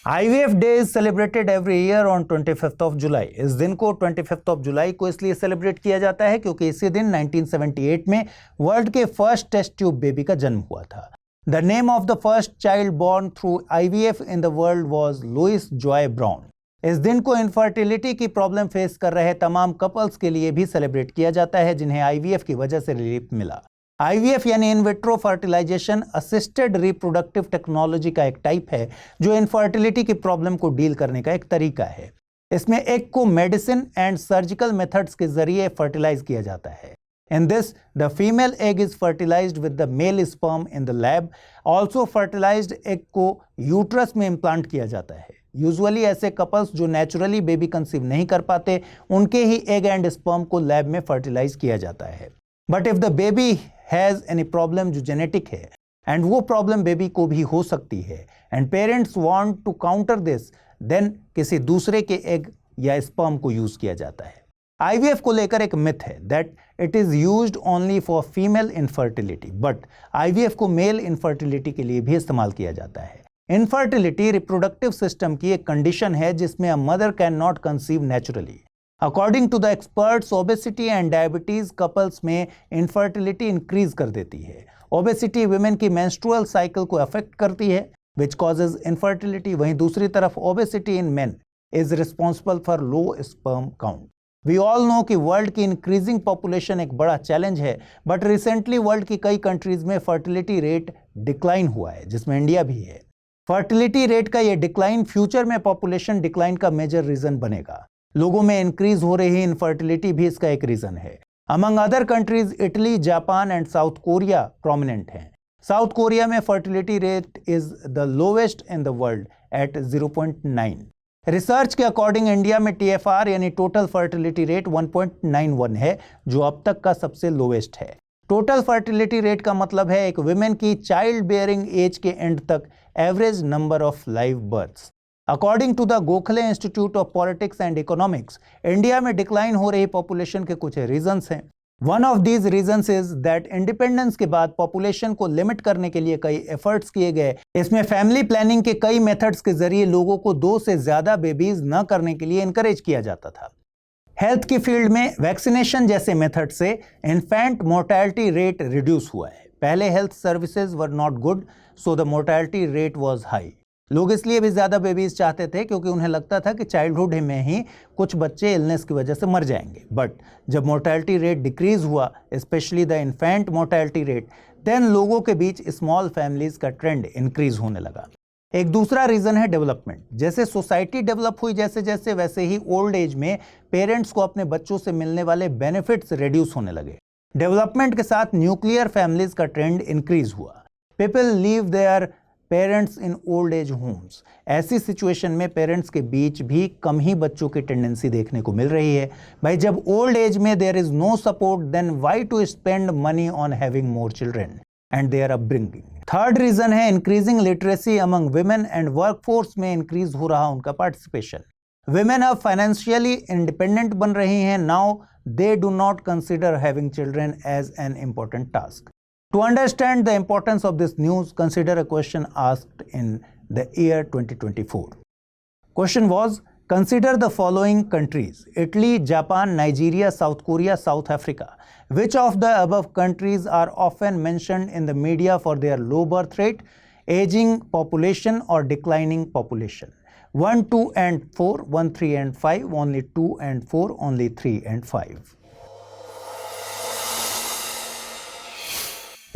IVF day is celebrated every year on 25th of July. इस दिन को 25th ऑफ जुलाई को इसलिए सेलिब्रेट किया जाता है क्योंकि इसी दिन 1978 में वर्ल्ड के फर्स्ट टेस्ट ट्यूब बेबी का जन्म हुआ था। The name of the first child born through IVF in the world was Louise Joy Brown. इस दिन को इनफर्टिलिटी की प्रॉब्लम फेस कर रहे तमाम कपल्स के लिए भी सेलिब्रेट किया जाता है जिन्हें IVF की वजह से रिलीफ मिला। IVF यानी in vitro fertilisation assisted reproductive technology का एक टाइप है जो इनफर्टिलिटी की प्रॉब्लम को डील करने का एक तरीका है। इसमें एग को मेडिसिन एंड सर्जिकल मेथड्स के जरिए फर्टिलाइज किया जाता है। In this, the female egg is fertilized with the male sperm in the lab. Also, fertilized egg को यूट्रस में इम्प्लांट किया जाता है। यूजुअली ऐसे कपल्स जो नेचुरली बेबी कंसीव नहीं कर पाते उनके ही एग एंड स्पर्म को लैब में फर्टिलाइज किया जाता है। But if the baby has any problem जो जेनेटिक है एंड वो प्रॉब्लम बेबी को भी हो सकती है and parents want to counter this, then किसी दूसरे के एग या स्पर्म को यूज किया जाता है। IVF को लेकर एक मिथ है that it is used only for female infertility, but IVF को मेल इनफर्टिलिटी के लिए भी इस्तेमाल किया जाता है। इनफर्टिलिटी रिप्रोडक्टिव सिस्टम की एक कंडीशन है जिसमें a mother can not conceive naturally. According to the experts, obesity and diabetes couples में इनफर्टिलिटी इंक्रीज कर देती है। ओबेसिटी वुमेन की मेंस्ट्रुअल साइकिल को अफेक्ट करती है विच कॉजेज इनफर्टिलिटी। वहीं दूसरी तरफ obesity in men is responsible for low sperm count. We all know कि वर्ल्ड की इंक्रीजिंग पॉपुलेशन एक बड़ा चैलेंज है, बट रिसेंटली वर्ल्ड की कई कंट्रीज में फर्टिलिटी रेट डिक्लाइन हुआ है, जिसमें इंडिया भी है। फर्टिलिटी रेट का ये डिक्लाइन फ्यूचर में पॉपुलेशन डिक्लाइन का मेजर रीजन बनेगा। लोगों में इंक्रीज हो रही इनफर्टिलिटी भी इसका एक रीजन है। Among other countries Italy, Japan and south Korea prominent हैं। साउथ कोरिया में fertility rate is the lowest in the world at 0.9। Research के अकॉर्डिंग इंडिया में TFR यानी टोटल फर्टिलिटी रेट 1.91 है, जो अब तक का सबसे लोवेस्ट है। टोटल फर्टिलिटी रेट का मतलब है एक वुमेन की चाइल्ड बेयरिंग एज के एंड तक average number of live births. According to the Gokhale Institute of Politics and Economics, India में डिक्लाइन हो रही पॉपुलेशन के कुछ रीजंस हैं। One of these reasons is that independence के बाद पॉपुलेशन को लिमिट करने के लिए कई एफर्ट्स किए गए। इसमें फैमिली प्लानिंग के कई मेथड्स के जरिए लोगों को 2 से ज्यादा बेबीज न करने के लिए इनकरेज किया जाता था। हेल्थ की फील्ड में वैक्सीनेशन जैसे मेथड से इन्फेंट मोर्टेलिटी रेट रिड्यूस हुआ है। पहले health services were not good, so the mortality rate was high. लोग इसलिए भी ज़्यादा बेबीज चाहते थे क्योंकि उन्हें लगता था कि चाइल्डहुड में ही कुछ बच्चे इलनेस की वजह से मर जाएंगे। बट जब मोर्टेलिटी रेट डिक्रीज हुआ, specially the infant mortality rate, then लोगों के बीच स्मॉल फैमिलीज का ट्रेंड इंक्रीज होने लगा। एक दूसरा रीज़न है डेवलपमेंट। जैसे सोसाइटी डेवलप हुई जैसे वैसे ही ओल्ड एज में पेरेंट्स को अपने बच्चों से मिलने वाले बेनिफिट्स रिड्यूस होने लगे। डेवलपमेंट के साथ न्यूक्लियर फैमिलीज का ट्रेंड इंक्रीज हुआ। People leave their parents in old age homes. ऐसी सिचुएशन में पेरेंट्स के बीच भी कम ही बच्चों की टेंडेंसी देखने को मिल रही है। भाई, जब ओल्ड एज में there is no support, then why to spend money on having more children and their upbringing. Third reason है increasing literacy among women and workforce में इंक्रीज हो रहा उनका पार्टिसिपेशन। वुमेन अब फाइनेंशियली इंडिपेंडेंट बन रही हैं। Now they do not consider having children as an important task. To understand the importance of this news, consider a question asked in the year 2024. Question was, consider the following countries: Italy, Japan, Nigeria, South Korea, South Africa. Which of the above countries are often mentioned in the media for their low birth rate, aging population or declining population? 1, 2 and 4, 1, 3 and 5, only 2 and 4, only 3 and 5.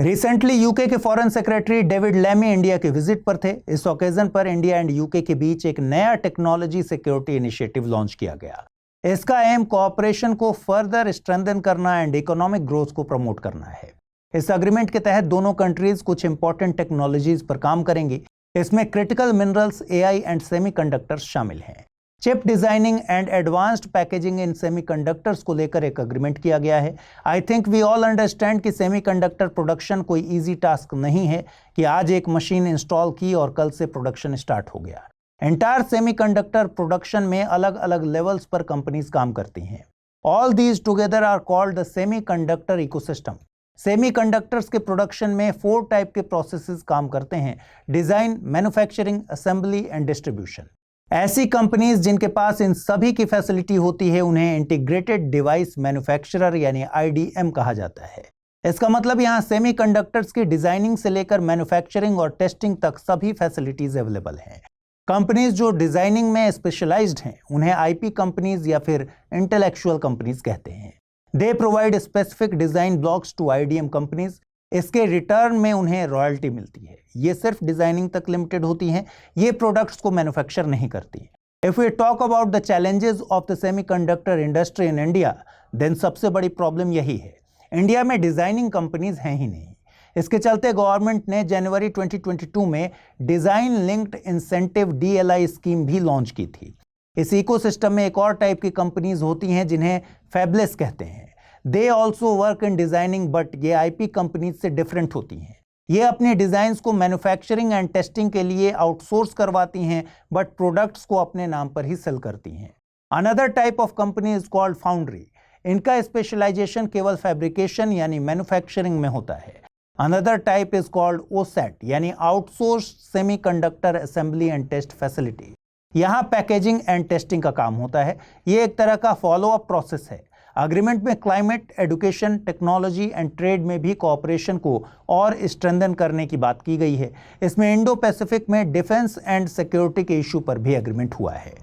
Recently UK के foreign secretary David Lammy India के visit पर थे। इस occasion पर India and UK के बीच एक नया technology security initiative launch किया गया। इसका एम कोऑपरेशन को फर्दर स्ट्रेंथन करना एंड इकोनॉमिक ग्रोथ को प्रमोट करना है। इस अग्रीमेंट के तहत दोनों कंट्रीज कुछ इंपॉर्टेंट टेक्नोलॉजीज पर काम करेंगी। इसमें critical minerals, AI and semiconductors शामिल हैं। Chip designing and advanced packaging in semiconductors को लेकर एक एग्रीमेंट किया गया है। I think we all understand कि सेमीकंडक्टर प्रोडक्शन कोई इजी टास्क नहीं है कि आज एक मशीन इंस्टॉल की और कल से प्रोडक्शन स्टार्ट हो गया। एंटायर सेमीकंडक्टर प्रोडक्शन में अलग अलग लेवल्स पर कंपनीज काम करती हैं। All these together are called the semiconductor ecosystem. Semiconductors के प्रोडक्शन में 4 टाइप के प्रोसेसेस काम करते हैं: design, manufacturing, assembly and distribution. ऐसी कंपनीज जिनके पास इन सभी की फैसिलिटी होती है उन्हें इंटीग्रेटेड डिवाइस मैन्युफैक्चरर यानी IDM कहा जाता है। इसका मतलब यहाँ सेमीकंडक्टर्स की डिजाइनिंग से लेकर मैन्युफैक्चरिंग और टेस्टिंग तक सभी फैसिलिटीज अवेलेबल हैं। कंपनीज जो डिजाइनिंग में स्पेशलाइज्ड हैं उन्हें IP कंपनीज या फिर इंटेलेक्चुअल कंपनीज कहते हैं। They provide specific design blocks to IDM companies. इसके रिटर्न में उन्हें रॉयल्टी मिलती है। ये सिर्फ डिजाइनिंग तक लिमिटेड होती हैं, ये प्रोडक्ट्स को मैन्युफैक्चर नहीं करती। If we talk about the challenges of the semiconductor industry in India, then सबसे बड़ी प्रॉब्लम यही है, इंडिया में डिजाइनिंग कंपनीज हैं ही नहीं। इसके चलते गवर्नमेंट ने जनवरी 2022 में design linked incentive DLI scheme भी लॉन्च की थी। इस इकोसिस्टम में एक और टाइप की कंपनीज होती हैं जिन्हें फैबलेस कहते हैं। They also work in designing, but ये IP कंपनीज से डिफरेंट होती हैं। ये अपने डिजाइन्स को मैन्युफैक्चरिंग एंड टेस्टिंग के लिए आउटसोर्स करवाती हैं, बट प्रोडक्ट्स को अपने नाम पर ही सेल करती हैं। Another type of company is called foundry. इनका स्पेशलाइजेशन केवल फैब्रिकेशन यानी मैन्युफैक्चरिंग में होता है। Another type is called OSAT यानी outsource semiconductor assembly and test facility. यहाँ पैकेजिंग एंड टेस्टिंग का काम होता है। ये एक तरह का फॉलो अप प्रोसेस है। अग्रीमेंट में climate, education, technology and trade में भी कोऑपरेशन को और स्ट्रेंथन करने की बात की गई है। इसमें इंडो पैसिफिक में डिफेंस एंड सिक्योरिटी के इशू पर भी एग्रीमेंट हुआ है।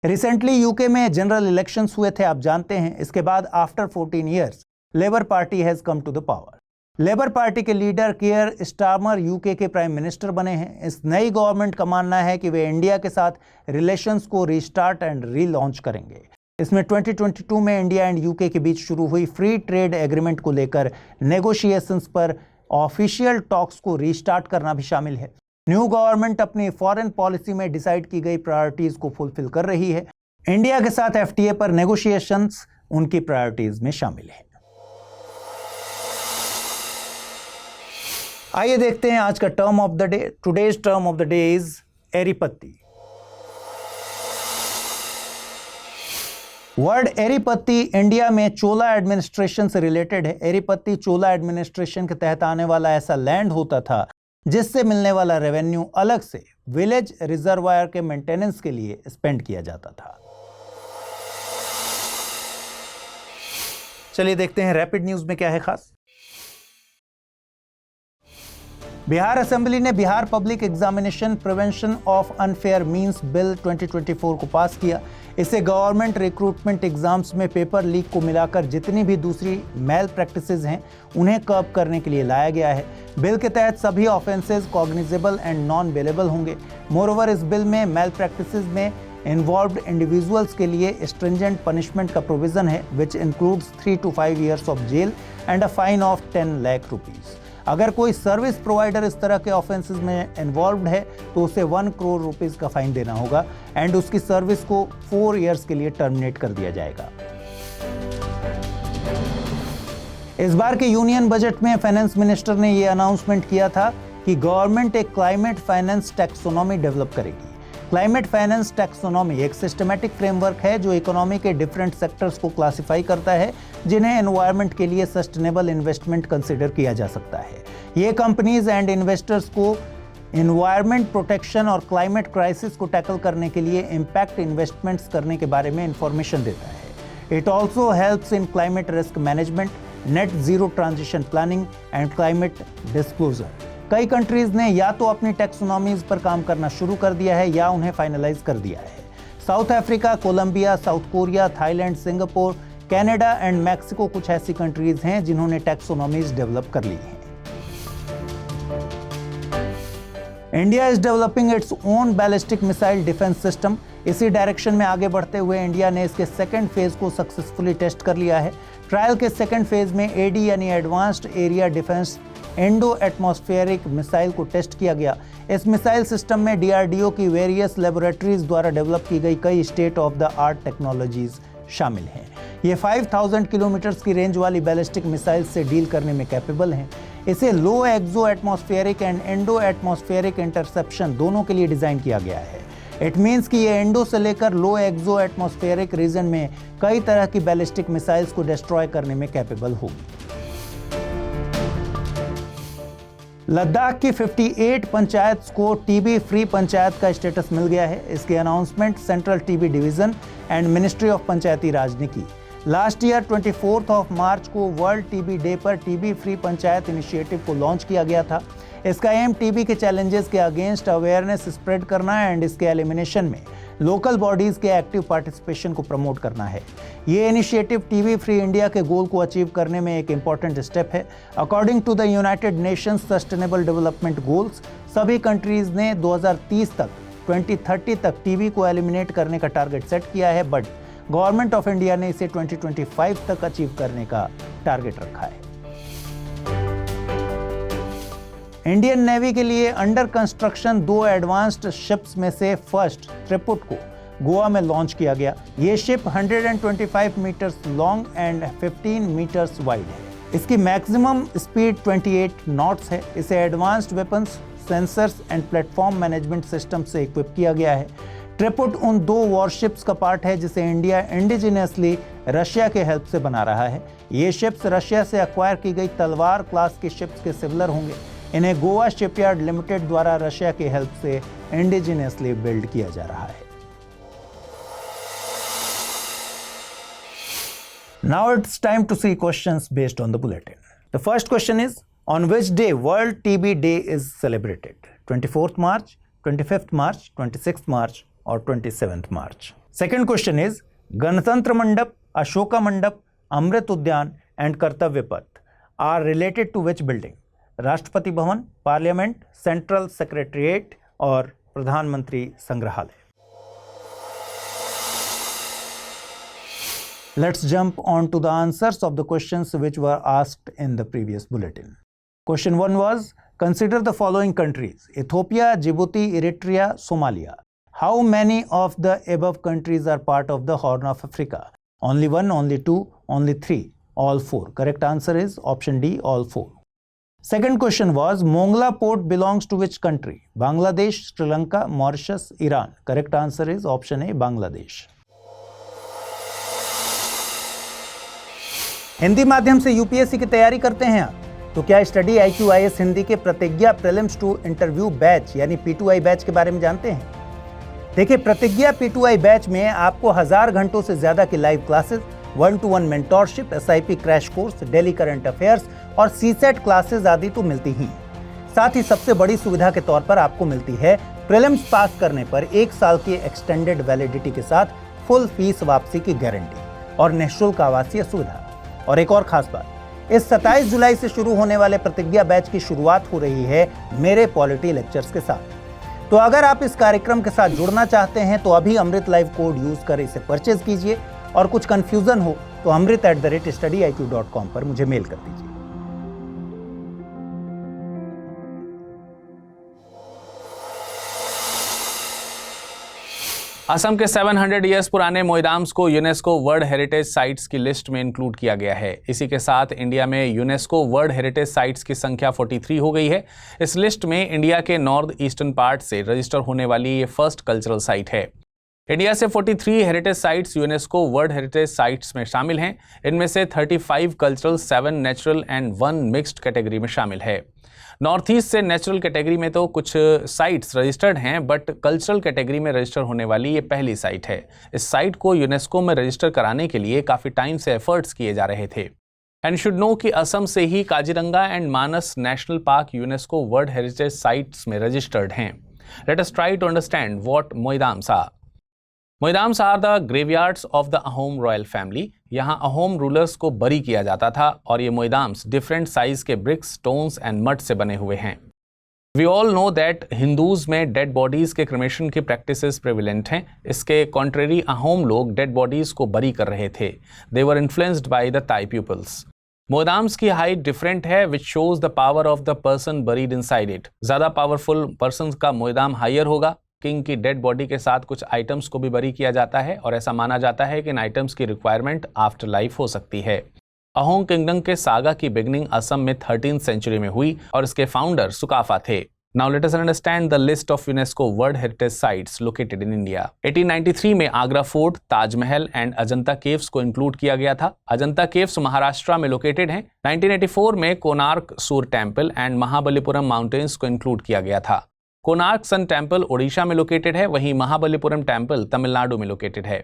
रिसेंटली यूके में जनरल इलेक्शंस हुए थे, आप जानते हैं। इसके बाद after 14 years Labour Party has come to the power. Labour Party के लीडर कियर स्टारमर यूके के प्राइम मिनिस्टर बने हैं। इस नई गवर्नमेंट का मानना है कि वे इंडिया के साथ रिलेशंस को रीस्टार्ट एंड रीलॉन्च करेंगे। इसमें 2022 में इंडिया एंड यूके के बीच शुरू हुई फ्री ट्रेड एग्रीमेंट को लेकर नेगोशिएशंस पर ऑफिशियल टॉक्स को रीस्टार्ट करना भी शामिल है। न्यू गवर्नमेंट अपनी फॉरेन पॉलिसी में डिसाइड की गई प्रायोरिटीज को फुलफिल कर रही है। इंडिया के साथ एफटीए पर नेगोशिएशंस उनकी प्रायोरिटीज में शामिल है। आइए देखते हैं आज का term of the day. Today's term of the day is एरीपत्ती। वर्ड एरीपत्ती इंडिया में चोला एडमिनिस्ट्रेशन से रिलेटेड है। एरीपत्ती चोला एडमिनिस्ट्रेशन के तहत आने वाला ऐसा लैंड होता था जिससे मिलने वाला रेवेन्यू अलग से विलेज रिजर्वायर के मेंटेनेंस के लिए स्पेंड किया जाता था। चलिए देखते हैं रैपिड न्यूज में क्या है खास। बिहार असेंबली ने Bihar public examination prevention of unfair means bill 2024 को पास किया। इसे गवर्नमेंट रिक्रूटमेंट एग्जाम्स में पेपर लीक को मिलाकर जितनी भी दूसरी मेल प्रैक्टिसेस हैं उन्हें कर्ब करने के लिए लाया गया है। बिल के तहत सभी offences cognizable and non bailable होंगे। मोरओवर इस बिल में मेल प्रैक्टिसेस में इन्वॉल्व्ड इंडिविजुअल्स के लिए स्ट्रिंजेंट पनिशमेंट का प्रोविजन है which includes 3 to 5 years of jail and a fine of 10 lakh rupees. अगर कोई सर्विस प्रोवाइडर इस तरह के ऑफेंसेस में इन्वॉल्व्ड है तो उसे 1 करोड़ रुपीस का फाइन देना होगा एंड उसकी सर्विस को 4 years के लिए टर्मिनेट कर दिया जाएगा। इस बार के यूनियन बजट में फाइनेंस मिनिस्टर ने यह अनाउंसमेंट किया था कि गवर्नमेंट एक क्लाइमेट फाइनेंस टैक्सोनॉमी डेवलप करेगी। क्लाइमेट फाइनेंस टैक्सोनॉमी एक सिस्टमैटिक फ्रेमवर्क है जो इकोनॉमी के डिफरेंट सेक्टर्स को क्लासिफाई करता है जिन्हें एनवायरनमेंट के लिए सस्टेनेबल इन्वेस्टमेंट कंसिडर किया जा सकता है। ये कंपनीज एंड इन्वेस्टर्स को एनवायरनमेंट प्रोटेक्शन और क्लाइमेट क्राइसिस को टैकल करने के लिए इम्पैक्ट इन्वेस्टमेंट्स करने के बारे में इंफॉर्मेशन देता है। It also helps in climate risk management, net zero transition planning and climate disclosure. कई कंट्रीज ने या तो अपनी टैक्सोनॉमीज पर काम करना शुरू कर दिया है या उन्हें फाइनलाइज कर दिया है। South Africa, Colombia, South Korea, Thailand, Singapore, Canada and Mexico कुछ ऐसी कंट्रीज हैं जिन्होंने टैक्सोनॉमीज डेवलप कर ली हैं। India is developing its own ballistic missile defence system. इसी डायरेक्शन में आगे बढ़ते हुए इंडिया ने इसके सेकेंड फेज को सक्सेसफुली टेस्ट कर लिया है। ट्रायल के सेकेंड फेज में एडी यानी advanced area defence Indo atmospheric missile को टेस्ट किया गया। इस मिसाइल सिस्टम में डीआरडीओ की वेरियस लेबोरेटरीज द्वारा डेवलप की गई कई state of the art technologies शामिल हैं। ये 5000 किलोमीटर्स की रेंज वाली बैलिस्टिक मिसाइल से डील करने में कैपेबल हैं। इसे low exo atmospheric and endo atmospheric interception दोनों के लिए डिज़ाइन किया गया है। इट मीन्स कि ये इंडो से लेकर लो एक्सो एटमॉस्फेरिक रीजन में कई तरह की बैलिस्टिक मिसाइल्स को डिस्ट्रॉय करने में कैपेबल होगी। लद्दाख की 58 पंचायत को टीबी फ्री पंचायत का स्टेटस मिल गया है। इसकी announcement central TB division and ministry of Panchayati Raj ने की। लास्ट ईयर 24 मार्च को वर्ल्ड टीबी डे पर टीबी फ्री पंचायत इनिशिएटिव को लॉन्च किया गया था। इसका एम टीबी के चैलेंजेस के अगेंस्ट अवेयरनेस स्प्रेड करना एंड इसके एलिमिनेशन में लोकल बॉडीज के एक्टिव पार्टिसिपेशन को प्रमोट करना है। ये इनिशिएटिव टीबी फ्री इंडिया के गोल को अचीव करने में एक इंपॉर्टेंट स्टेप है। According to the United Nations sustainable development goals, सभी कंट्रीज ने 2030 तक 2030 तक टीबी को एलिमिनेट करने का टारगेट सेट किया है, बट गवर्नमेंट ऑफ इंडिया ने इसे 2025 तक अचीव करने का टारगेट रखा है। इंडियन नेवी के लिए अंडर कंस्ट्रक्शन 2 एडवांस्ड शिप्स में से फर्स्ट त्रिपुट को गोवा में लॉन्च किया गया। ये ship 125 metres long and 15 metres wide है। इसकी मैक्सिमम स्पीड 28 नॉट्स है। इसे advanced weapons, sensors and platform management system से इक्विप किया गया है। ट्रिपुट उन 2 वॉरशिप्स का पार्ट है जिसे इंडिया इंडिजिनियसली रशिया के हेल्प से बना रहा है। ये शिप्स रशिया से एक्वायर की गई तलवार क्लास की शिप्स के सिमिलर होंगे। इन्हें गोवा शिपयार्ड लिमिटेड द्वारा रशिया की हेल्प से इंडिजिनियसली बिल्ड किया जा रहा है। Now it's time to see questions based on the bulletin. The first question is, on which day World TB Day is celebrated? 24th March, 25th March, 26th March और 27 मार्च। Second question is गणतंत्र मंडप, अशोका मंडप, अमृत उद्यान and Kartavya Path are related to which building? Rashtrapati Bhavan, parliament, central secretariat और प्रधानमंत्री संग्रहालय। Let's jump on to the answers of the questions which were asked in the previous bulletin. Question 1 was, consider the following countries: Ethiopia, Djibouti, Eritrea, Somalia. How many of the above countries are part of the Horn of Africa? Only one, only two, only three, all four. Correct answer is option D, all four. Second question was, Mongla port belongs to which country? Bangladesh, Sri Lanka, Mauritius, Iran. Correct answer is option A, Bangladesh. Hindi माध्यम से UPSC की तैयारी करते हैं आप, तो क्या study IQIS Hindi के प्रतिज्ञा प्रीलिम्स टू इंटरव्यू बैच यानी P2I बैच के बारे में जानते हैं? देखिए, प्रतिज्ञा P2I बैच में आपको 1000 घंटों से ज्यादा की live classes, 1-to-1 mentorship, SIP crash course, daily current affairs और CSET क्लासेस आदि तो मिलती ही। साथ ही सबसे बड़ी सुविधा के तौर पर आपको मिलती है प्रीलिम्स पास करने पर 1 साल की एक्सटेंडेड वैलिडिटी के साथ फुल फीस वापसी की गारंटी और निःशुल्क आवासीय सुविधा। और एक और खास बात, इस 27 जुलाई से शुरू होने वाले प्रतिज्ञा बैच की शुरुआत हो रही है मेरे पॉलिटी लेक्चर्स के साथ। तो अगर आप इस कार्यक्रम के साथ जुड़ना चाहते हैं तो अभी अमृत लाइव कोड यूज कर इसे परचेज कीजिए, और कुछ कंफ्यूजन हो तो amrit@studiiq.com पर मुझे मेल कर दीजिए। असम के 700 ईयर्स पुराने मोइदाम्स को यूनेस्को वर्ल्ड हेरिटेज साइट्स की लिस्ट में इंक्लूड किया गया है। इसी के साथ इंडिया में यूनेस्को वर्ल्ड हेरिटेज साइट्स की संख्या 43 हो गई है। इस लिस्ट में इंडिया के नॉर्थ ईस्टर्न पार्ट से रजिस्टर होने वाली ये फर्स्ट कल्चरल साइट है। इंडिया से 43 heritage sites UNESCO World Heritage sites में शामिल हैं। इनमें से 35 cultural, 7 natural and 1 mixed category में शामिल है। नॉर्थ ईस्ट से नेचुरल कैटेगरी में तो कुछ साइट्स रजिस्टर्ड हैं, बट कल्चरल कैटेगरी में रजिस्टर होने वाली ये पहली साइट है। इस साइट को यूनेस्को में रजिस्टर कराने के लिए काफ़ी टाइम से एफर्ट्स किए जा रहे थे। एंड शुड नो कि असम से ही Kaziranga and Manas National Park UNESCO World Heritage sites में रजिस्टर्ड हैं। Let us try to understand what Moidams are. Moidams are the graveyards of the Ahom royal family. यहाँ अहोम रूलर्स को बरी किया जाता था और ये मोइदाम्स डिफरेंट साइज के ब्रिक्स, स्टोन्स एंड मड से बने हुए हैं। We all know that Hindus में डेड बॉडीज के क्रिमेशन की प्रैक्टिसेस प्रेविलेंट हैं। इसके कॉन्ट्रेरी अहोम लोग डेड बॉडीज को बरी कर रहे थे। They were influenced by the ताई पीपल्स। मोइदाम्स की हाइट डिफरेंट है, which shows the power of the person buried inside it. ज्यादा पावरफुल पर्सन का मोइदाम हायर होगा। किंग की डेड बॉडी के साथ कुछ आइटम्स को भी बरी किया जाता है और ऐसा माना जाता है कि इन आइटम्स की रिक्वायरमेंट आफ्टर लाइफ हो सकती है। अहोम किंगडम के सागा की बिगनिंग असम में 13th सेंचुरी में हुई और इसके फाउंडर सुकाफा थे। Now let us understand the list of UNESCO World Heritage sites located in India. 1893 में Agra fort, Taj Mahal and Ajanta caves को इंक्लूड किया गया था। अजंता केव्स महाराष्ट्र में लोकेटेड हैं। 1984 में कोणार्क सूर्य टेम्पल एंड महाबलीपुरम माउंटेन्स को इंक्लूड किया गया था। कोणार्क सन टेम्पल ओडिशा में लोकेटेड है, वहीं महाबलीपुरम टेम्पल तमिलनाडु में लोकेटेड है।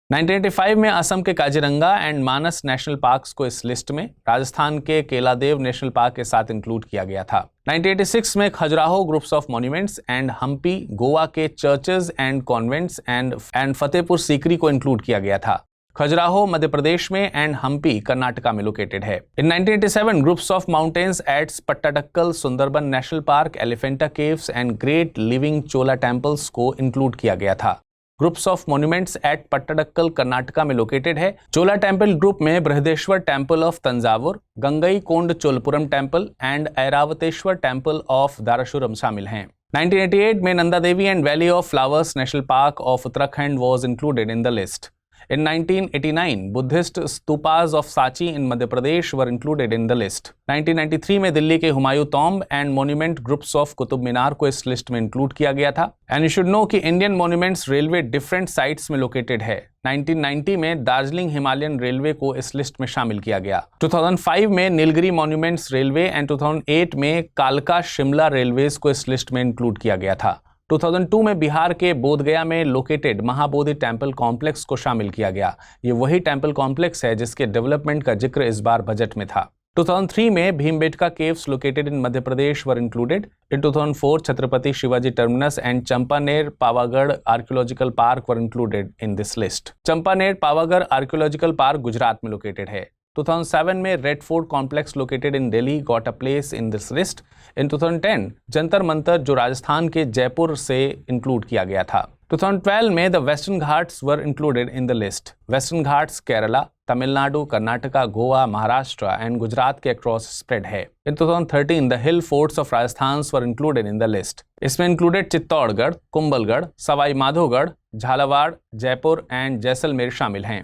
1985 में असम के Kaziranga and Manas national parks को इस लिस्ट में राजस्थान के केलादेव नेशनल पार्क के साथ इंक्लूड किया गया था। 1986 में Khajuraho groups of monuments and Hampi Goa के churches and convents and Fatehpur Sikri को इंक्लूड किया गया था। खजुराहो मध्य प्रदेश में एंड हम्पी कर्नाटका में लोकेटेड है। In 1987 groups of monuments at Pattadakal, Sundarban National Park, Elephanta caves and great living Chola temples को इंक्लूड किया गया था। Groups of monuments at Pattadakal Karnataka में लोकेटेड है। चोला टेम्पल ग्रुप में Brihadeeswara temple of Thanjavur, Gangaikonda Cholapuram temple and Airavatesvara temple of Darasuram शामिल हैं। 1988 में Nanda Devi and Valley of Flowers National Park of Uttarakhand was included in the list. In 1989, Buddhist stupas of Sachi in Madhya Pradesh were included in the list. 1993 में दिल्ली के Humayun tomb and monument groups of Qutub Minar को इस list में include किया गया था। And you should know कि Indian monuments railway different sites में लोकेटेड है। 1990 में दार्जिलिंग हिमालयन रेलवे को इस लिस्ट में शामिल किया गया। 2005 में नीलगिरी मॉन्यूमेंट्स रेलवे एंड 2008 में कालका शिमला रेलवेज को इस लिस्ट में इंक्लूड किया गया था। 2002 में बिहार के बोधगया में लोकेटेड महाबोधि टेम्पल कॉम्प्लेक्स को शामिल किया गया। ये वही टेम्पल कॉम्प्लेक्स है जिसके डेवलपमेंट का जिक्र इस बार बजट में था। 2003 में Bhimbetka caves located in Madhya Pradesh were included. In 2004, Chhatrapati Shivaji Terminus and Champaner Pavagadh Archaeological Park were included in this list. Champaner Pavagadh Archaeological Park Gujarat में located है. 2007 में Red Fort complex located in Delhi got a place in this list. In 2010 Jantar Mantar जो राजस्थान के जयपुर से include किया गया था. 2012 में the western Ghats were included in the list. Western Ghats Kerala, Tamil Nadu, Karnataka, Goa, Maharashtra and Gujarat के अक्रॉस स्प्रेड है. इन 2013 the hill forts of Rajasthan were included in the list. इसमें इंक्लूडेड चित्तौड़गढ़, कुंभलगढ़, सवाई माधोगढ़, झालावाड़, जयपुर एंड जैसलमेर शामिल हैं.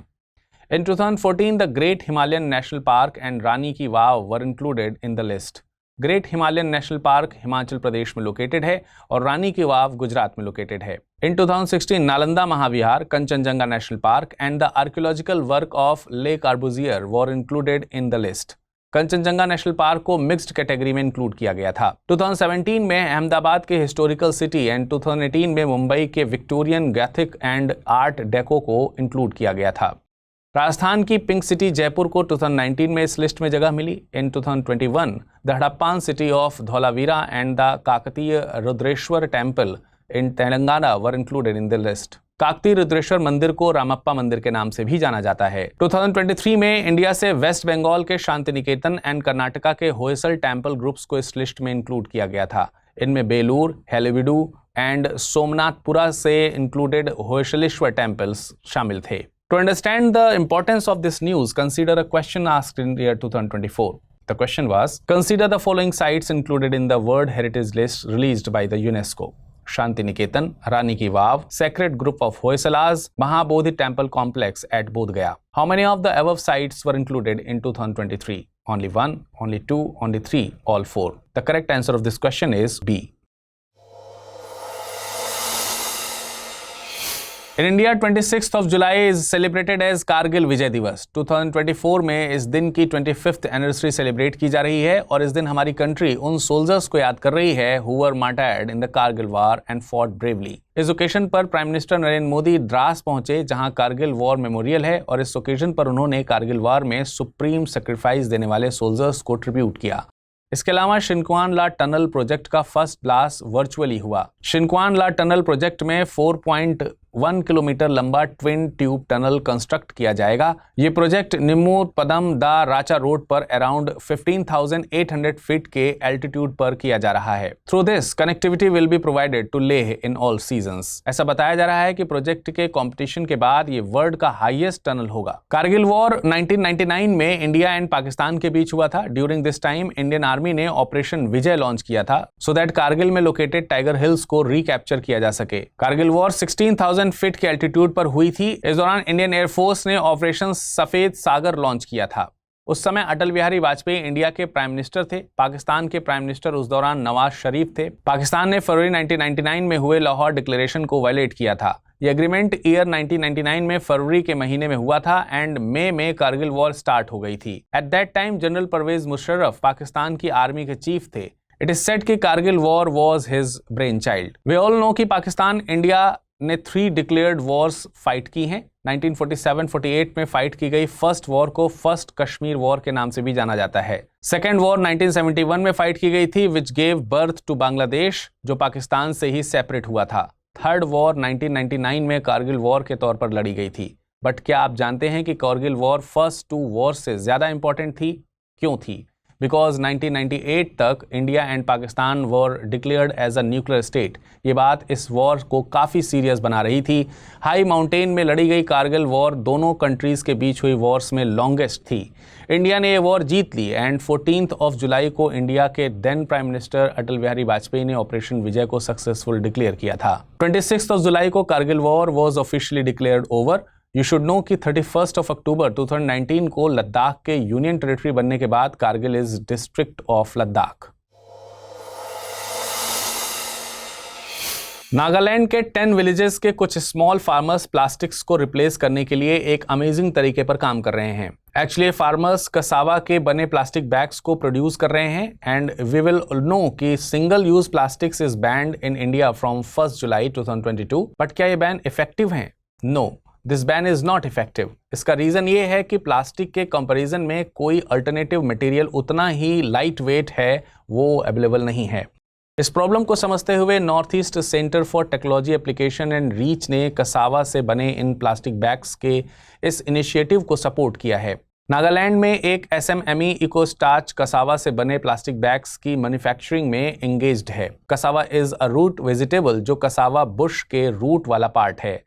In 2014, the Great Himalayan National Park and Rani Ki Vav were included in the list. Great Himalayan National Park Himachal Pradesh में located है और रानी की वाव गुजरात में located है. In 2016, Nalanda Mahavihara, Kanchenjunga National Park and the archaeological work of Le Corbusier were included in the list. Kanchenjunga National park को mixed category में include किया गया था. 2017 में अहमदाबाद के हिस्टोरिकल सिटी एंड 2018 में मुंबई के विक्टोरियन गैथिक एंड आर्ट डेको को इंक्लूड किया गया था. राजस्थान की पिंक सिटी जयपुर को 2019 में इस लिस्ट में जगह मिली. In 2021 the Harappan city of Dholavira and the Kakatiya Rudreshwar temple in Telangana were included in the list. Kakatiya Rudreshwar मंदिर को रामप्पा मंदिर के नाम से भी जाना जाता है. 2023 में इंडिया से वेस्ट बंगाल के शांति निकेतन एंड कर्नाटका के होयसल टेम्पल ग्रुप्स को इस लिस्ट में इंक्लूड किया गया था. इनमें बेलूर, हेलेविडू एंड सोमनाथपुरा से इंक्लूडेड होयसलेश्वर टेम्पल्स शामिल थे. To understand the importance of this news, consider a question asked in the year 2024. The question was, consider the following sites included in the World Heritage List released by the UNESCO. Shanti Niketan, Rani Ki Vav, Sacred Group of Hoysalas, Mahabodhi Temple Complex at Bodh Gaya. How many of the above sites were included in 2023? Only 1, only 2, only 3, all 4. The correct answer of this question is B. In India, 26th of July is celebrated as Kargil विजय दिवस. 2024 में इस दिन की 25th anniversary celebrate की जा रही है और इस दिन हमारी कंट्री उन सोल्जर्स को याद कर रही है who were martyred in the Kargil war and fought bravely. इस ओकेजन पर प्राइम मिनिस्टर नरेंद्र मोदी द्रास पहुंचे जहां कारगिल वॉर मेमोरियल है और इस ओकेजन पर उन्होंने कारगिल वॉर में सुप्रीम सेक्रीफाइस देने वाले सोल्जर्स को ट्रिब्यूट किया. इसके अलावा शिनक्वान-ला टनल प्रोजेक्ट का फर्स्ट ब्लास्ट वर्चुअली हुआ. शिनक्वान-ला टनल प्रोजेक्ट में 4.1 किलोमीटर लंबा ट्विन ट्यूब टनल कंस्ट्रक्ट किया जाएगा. ये project Nimmu Padam Darcha road पर अराउंड 15,800 फीट के एल्टीट्यूड पर किया जा रहा है. Through this connectivity will be provided to Leh in all seasons. ऐसा बताया जा रहा है कि प्रोजेक्ट के कंपटीशन के बाद ये वर्ल्ड का हाईएस्ट टनल होगा. कारगिल वॉर 1999 में इंडिया एंड पाकिस्तान के बीच हुआ था. During this time Indian army ने ऑपरेशन विजय लॉन्च किया था सो दैट कारगिल में लोकेटेड टाइगर हिल्स को रिकैप्चर किया जा सके. कारगिल वॉर 16,000 फीट के एल्टीट्यूड पर हुई थी. इस दौरान इंडियन एयरफोर्स ने ऑपरेशन सफेद सागर लॉन्च किया था. उस समय अटल बिहारी वाजपेयी इंडिया के प्राइम मिनिस्टर थे. पाकिस्तान के प्राइम मिनिस्टर उस दौरान नवाज शरीफ थे. पाकिस्तान ने फरवरी 1999 में हुए लाहौर डिक्लेरेशन को वायलेट किया था. ये एग्रीमेंट ईयर 1999 में फरवरी के महीने में हुआ था एंड मई में कारगिल वॉर स्टार्ट हो गई थी. At that time General Pervez Musharraf Pakistan की आर्मी के चीफ थे. इट इज सेड कि Kargil war was his brain child. We all know कि पाकिस्तान इंडिया ने 3 डिक्लेयर्ड वॉर्स फाइट की हैं. 1947-48 में फाइट की गई फर्स्ट वॉर को फर्स्ट कश्मीर वॉर के नाम से भी जाना जाता है. सेकेंड वॉर 1971 में फाइट की गई थी which gave birth to Bangladesh जो पाकिस्तान से ही सेपरेट हुआ था. थर्ड वॉर 1999 में कारगिल वॉर के तौर पर लड़ी गई थी. बट क्या आप जानते हैं कि कारगिल वॉर फर्स्ट 2 वॉर से ज़्यादा इंपॉर्टेंट थी? क्यों थी? बिकॉज 1998 तक India and Pakistan were declared as a nuclear state. ये बात इस वॉर को काफ़ी सीरियस बना रही थी. हाई माउंटेन में लड़ी गई कारगिल वॉर दोनों कंट्रीज़ के बीच हुई वॉर्स में लॉन्गेस्ट थी. इंडिया ने ये वॉर जीत ली एंड 14th ऑफ जुलाई को इंडिया के then prime minister Atal Bihari Vajpayee ने ऑपरेशन विजय को सक्सेसफुल डिक्लेयर किया था. 26th ऑफ जुलाई को Kargil war was officially declared over. You should know कि 31st ऑफ अक्टूबर 2019 को लद्दाख के यूनियन टेरिटरी बनने के बाद Kargil is district of Ladakh. Nagaland के 10 विलेजेस के कुछ स्मॉल फार्मर्स प्लास्टिक्स को रिप्लेस करने के लिए एक अमेजिंग तरीके पर काम कर रहे हैं. एक्चुअली फार्मर्स कसावा के बने प्लास्टिक बैग्स को प्रोड्यूस कर रहे हैं एंड वी विल नो कि single use plastics is banned in India from 1st July 2022. But क्या ये बैन इफेक्टिव हैं? No. This ban is not effective. इसका रीजन ये है कि प्लास्टिक के कंपैरिजन में कोई अल्टरनेटिव मटेरियल उतना ही लाइट वेट है वो अवेलेबल नहीं है। इस प्रॉब्लम को समझते हुए north east centre for technology application and reach ने कसावा से बने इन प्लास्टिक बैग्स के इस इनिशिएटिव को सपोर्ट किया है। नागालैंड में एक SMME इकोस्टार्च कसावा से बने प्लास्टिक बैग्स की मैन्युफैक्चरिंग में एंगेज्ड है। Cassava is a root vegetable जो कसावा बुश के रूट वाला पार्ट है।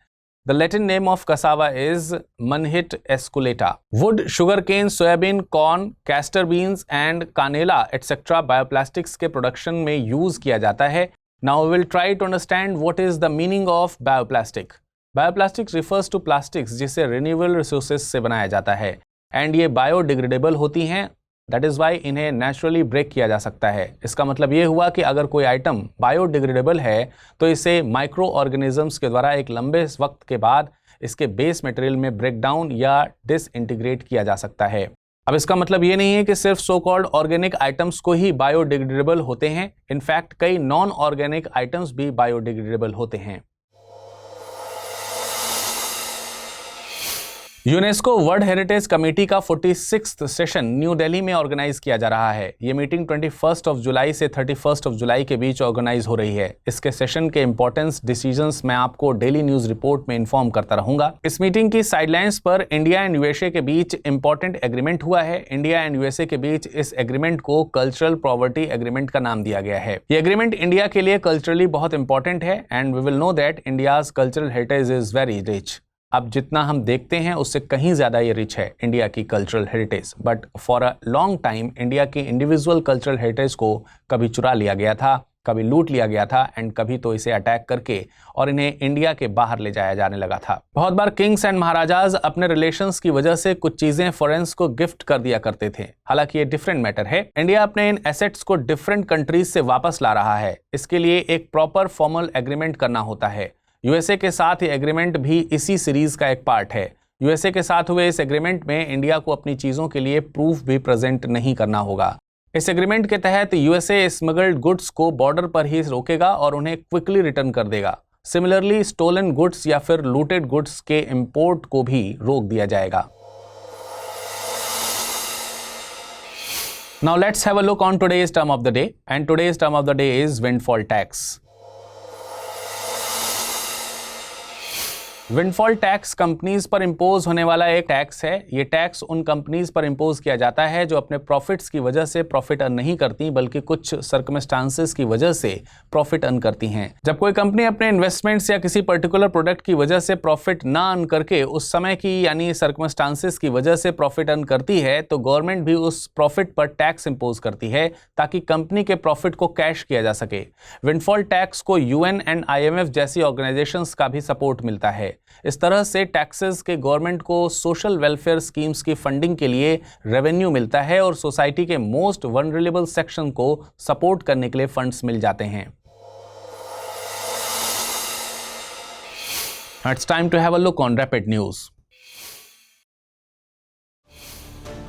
The Latin name of cassava is Manhit esculenta. Wood, sugarcane, soybean, corn, castor beans and canela etc. bioplastics के production में use किया जाता है। Now we will try to understand what is the meaning of bioplastic. Bioplastics refers to plastics जिसे renewable resources से बनाया जाता है एंड ये बायोडिग्रेडेबल होती हैं। दैट इज वाई इन्हें नेचुरली ब्रेक किया जा सकता है। इसका मतलब ये हुआ कि अगर कोई आइटम बायोडिग्रेडेबल है तो इसे माइक्रो ऑर्गेनिजम्स के द्वारा एक लंबे वक्त के बाद इसके बेस मटेरियल में ब्रेक डाउन या डिसइंटीग्रेट किया जा सकता है। अब इसका मतलब ये नहीं है कि सिर्फ सो कॉल्ड ऑर्गेनिक आइटम्स को ही बायोडिग्रेडेबल होते हैं। इनफैक्ट कई नॉन ऑर्गेनिक आइटम्स भी बायोडिग्रेडेबल होते हैं। यूनेस्को वर्ल्ड हेरिटेज कमेटी का 46वां सेशन न्यू दिल्ली में ऑर्गेनाइज किया जा रहा है। ये मीटिंग 21 जुलाई से 31 जुलाई के बीच ऑर्गेनाइज हो रही है। इसके सेशन के इंपॉर्टेंस डिसीजंस मैं आपको डेली न्यूज रिपोर्ट में इन्फॉर्म करता रहूंगा। इस मीटिंग की साइडलाइंस पर इंडिया एंड यूएसए के बीच इंपॉर्टेंट एग्रीमेंट हुआ है। इंडिया एंड यूएसए के बीच इस एग्रीमेंट को कल्चरल प्रॉपर्टी एग्रीमेंट का नाम दिया गया है। ये एग्रीमेंट इंडिया के लिए कल्चरली बहुत इंपॉर्टेंट है and we will know that India's cultural heritage is very rich. अब जितना हम देखते हैं उससे कहीं ज़्यादा ये रिच है इंडिया की cultural heritage. But for a long time India की इंडिविजुअल कल्चरल हेरिटेज को कभी चुरा लिया गया था, कभी लूट लिया गया था एंड कभी तो इसे अटैक करके और इन्हें इंडिया के बाहर ले जाया जाने लगा था। बहुत बार किंग्स एंड महाराजाज अपने रिलेशंस की वजह से कुछ चीजें फॉरेन्स को गिफ्ट कर दिया करते थे। हालांकि ये डिफरेंट मैटर है। इंडिया अपने इन एसेट्स को डिफरेंट कंट्रीज से वापस ला रहा है। इसके लिए एक प्रॉपर फॉर्मल एग्रीमेंट करना होता है। यूएसए के साथ ये एग्रीमेंट भी इसी सीरीज का एक पार्ट है। यूएसए के साथ हुए इस एग्रीमेंट में इंडिया को अपनी चीजों के लिए प्रूफ भी प्रेजेंट नहीं करना होगा। इस एग्रीमेंट के तहत यूएसए स्मगल्ड गुड्स को बॉर्डर पर ही रोकेगा और उन्हें क्विकली रिटर्न कर देगा। सिमिलरली स्टोलन गुड्स या फिर लूटेड गुड्स के इंपोर्ट को भी रोक दिया जाएगा। Now let's have a look on today's term of the day, and today's term of the day is windfall tax. Windfall tax companies पर इंपोज होने वाला एक टैक्स है। ये टैक्स उन कंपनीज पर इंपोज किया जाता है जो अपने प्रॉफिट्स की वजह से प्रॉफिट अर्न नहीं करती बल्कि कुछ सर्कमस्टांसेस की वजह से प्रॉफिट अर्न करती हैं। जब कोई कंपनी अपने इन्वेस्टमेंट्स या किसी पर्टिकुलर प्रोडक्ट की वजह से प्रॉफिट ना अर्न करके उस समय की यानी सर्कमस्टांसेस की वजह से प्रॉफिट अर्न करती है तो गवर्नमेंट भी उस प्रॉफिट पर टैक्स इंपोज करती है ताकि कंपनी के प्रॉफिट को कैश किया जा सके। विंडफॉल टैक्स को UN एंड IMF जैसी ऑर्गेनाइजेशंस का भी सपोर्ट मिलता है। इस तरह से टैक्सेस के गवर्नमेंट को सोशल वेलफेयर स्कीम्स की फंडिंग के लिए रेवेन्यू मिलता है और सोसाइटी के मोस्ट वल्नरेबल सेक्शन को सपोर्ट करने के लिए फंड्स मिल जाते हैं। It's time to have a look on rapid news.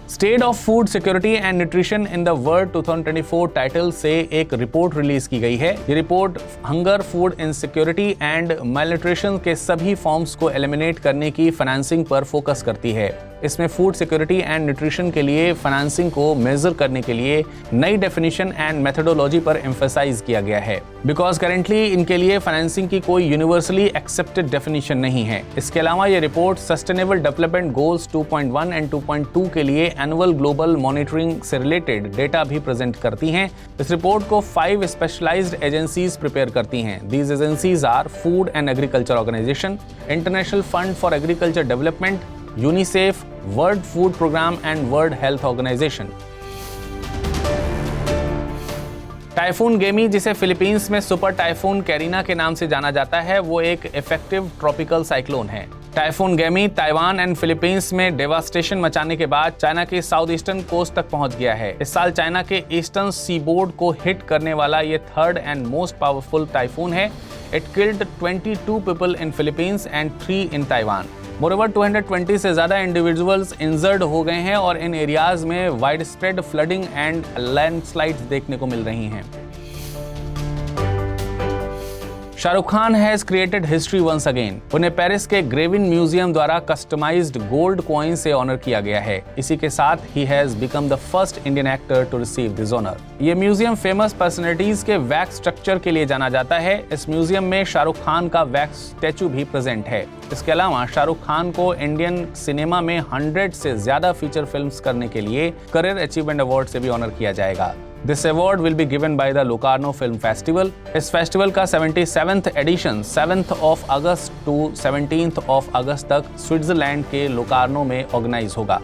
State of food security and nutrition in the world 2024 title से एक रिपोर्ट रिलीज की गई है। ये report hunger, food insecurity and malnutrition के सभी फॉर्म्स को एलिमिनेट करने की फाइनेंसिंग पर फोकस करती है। इसमें फूड सिक्योरिटी एंड न्यूट्रिशन के लिए फाइनेंसिंग को मेजर करने के लिए नई डेफिनेशन एंड मेथोडोलॉजी पर एम्फेसाइज किया गया है बिकॉज करेंटली इनके लिए फाइनेंसिंग की कोई यूनिवर्सली एक्सेप्टेड डेफिनेशन नहीं है। इसके अलावा ये report sustainable development goals 2.1 and 2.2 के लिए एनुअल ग्लोबल मॉनिटरिंग से रिलेटेड डेटा भी प्रेजेंट करती हैं। इस रिपोर्ट को 5 स्पेशलाइज्ड एजेंसीज प्रिपेयर करती हैं। These agencies are Food and agriculture Organization, International Fund for Agriculture Development, UNICEF, World Food Programme and World Health Organization. Typhoon Gaemi, जिसे Philippines में सुपर टाइफून कैरिना के नाम से जाना जाता है, वो एक इफेक्टिव ट्रॉपिकल साइक्लोन है। टाइफून गेमी ताइवान एंड फिलीपींस में डेवास्टेशन मचाने के बाद चाइना के साउथ ईस्टर्न कोस्ट तक पहुंच गया है। इस साल चाइना के ईस्टर्न सीबोर्ड को हिट करने वाला ये third and most powerful typhoon है। It killed 22 people in Philippines and 3 in Taiwan. Moreover 220 से ज्यादा इंडिविजुअल्स इंजर्ड हो गए हैं और इन एरियाज में wide spread flooding and landslides देखने को मिल रही हैं। Shahrukh Khan has created history once again. उन्हें पेरिस के ग्रेविन म्यूजियम द्वारा कस्टमाइज्ड गोल्ड कॉइन से ऑनर किया गया है। इसी के साथ ही has become the first Indian actor to receive this honour. ये म्यूजियम फेमस पर्सनैलिटीज के वैक्स स्ट्रक्चर के लिए जाना जाता है। इस म्यूजियम में शाहरुख खान का वैक्स स्टैचू भी प्रेजेंट है। इसके अलावा शाहरुख खान को इंडियन सिनेमा में 100 से ज्यादा फीचर फिल्म्स करने के लिए करियर अचीवमेंट अवार्ड से भी ऑनर किया जाएगा। This award will be given by the Locarno film festival. इस फेस्टिवल का 77th एडिशन 7 अगस्त टू 17 अगस्त तक स्विट्जरलैंड के लोकार्नो में ऑर्गेनाइज होगा।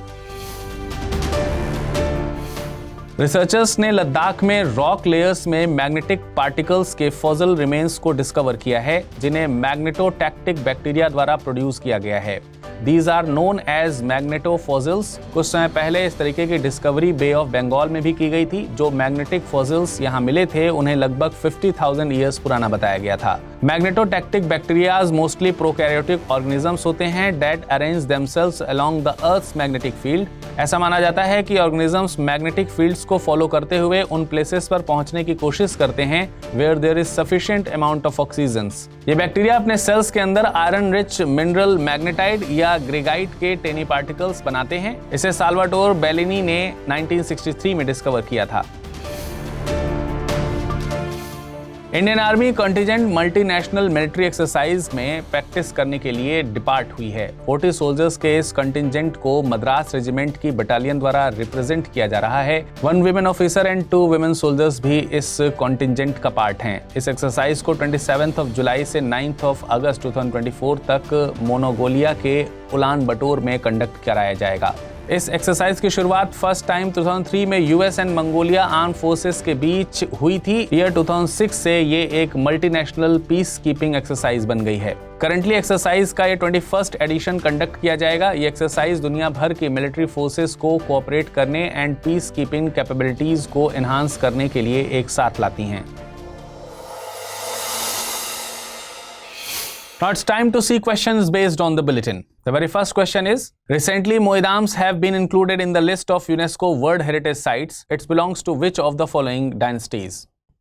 रिसर्चर्स ने लद्दाख में रॉक लेयर्स में मैग्नेटिक पार्टिकल्स के फॉसिल रिमेन्स को डिस्कवर किया है, जिन्हें मैग्नेटोटैक्टिक बैक्टीरिया द्वारा प्रोड्यूस किया गया है। These are known as magnetofossils। कुछ समय पहले इस तरीके की डिस्कवरी बे ऑफ बंगाल में भी की गई थी। जो मैग्नेटिक फॉसिल्स यहाँ मिले थे उन्हें लगभग 50,000 ईयर्स पुराना बताया गया था। Magnetotactic bacterias mostly prokaryotic organisms होते हैं that arrange themselves along the earth's magnetic field. ऐसा माना जाता है कि ऑर्गेनिजम्स मैग्नेटिक फील्ड्स को फॉलो करते हुए उन प्लेसेस पर पहुंचने की कोशिश करते हैं where there is sufficient amount of oxygen. ये बैक्टीरिया अपने सेल्स के अंदर आयरन रिच मिनरल मैग्नेटाइड या ग्रेगाइट के टेनी पार्टिकल्स बनाते हैं। इसे साल्वाटोर बेलिनी ने 1963 में डिस्कवर किया था। Indian army contingent multinational military exercise में प्रैक्टिस करने के लिए डिपार्ट हुई है। 40 सोल्जर्स के इस कंटिजेंट को मद्रास रेजिमेंट की बटालियन द्वारा रिप्रेजेंट किया जा रहा है। 1 women officer and 2 women soldiers भी इस कंटिजेंट का पार्ट हैं। इस एक्सरसाइज को 27 जुलाई से 9 अगस्त 2024 तक मोनोगोलिया के उलान बटोर में कंडक्ट कराया जाएगा। इस एक्सरसाइज की शुरुआत फर्स्ट टाइम 2003 में US and Mongolia arm forces के बीच हुई थी। ईयर 2006 से ये एक मल्टीनेशनल पीस कीपिंग एक्सरसाइज बन गई है। करंटली एक्सरसाइज का ये 21st एडिशन कंडक्ट किया जाएगा। ये एक्सरसाइज दुनिया भर की मिलिट्री फोर्सेस को कोऑपरेट करने एंड पीस कीपिंग कैपेबिलिटीज को एनहांस करने के लिए एक साथ लाती हैं। Now it's time to see questions based on the bulletin. The very first question is, recently Moidams have been included in the list of UNESCO World Heritage Sites. It belongs to which of the following dynasties?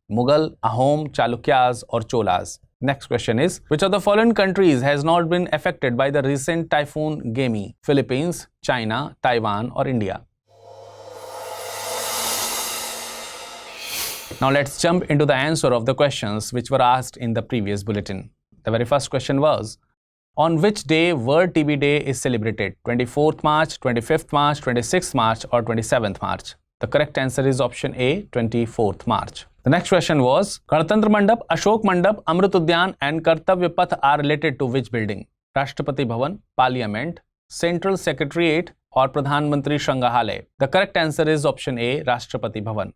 Mughal, Ahom, Chalukyas or Cholas? Next question is, which of the following countries has not been affected by the recent typhoon Gemi? Philippines, China, Taiwan or India? Now let's jump into the answer of the questions which were asked in the previous bulletin. The very first question was, on which day World TB Day is celebrated? 24th March, 25th March, 26th March or 27th March? The correct answer is option A, 24th March. The next question was, Ganatantra Mandap, Ashok Mandap, Amrit Udyan and Kartavya Path are related to which building? Rashtrapati Bhavan, Parliament, Central Secretariat or Pradhan Mantri Shangrahalaya? The correct answer is option A, Rashtrapati Bhavan.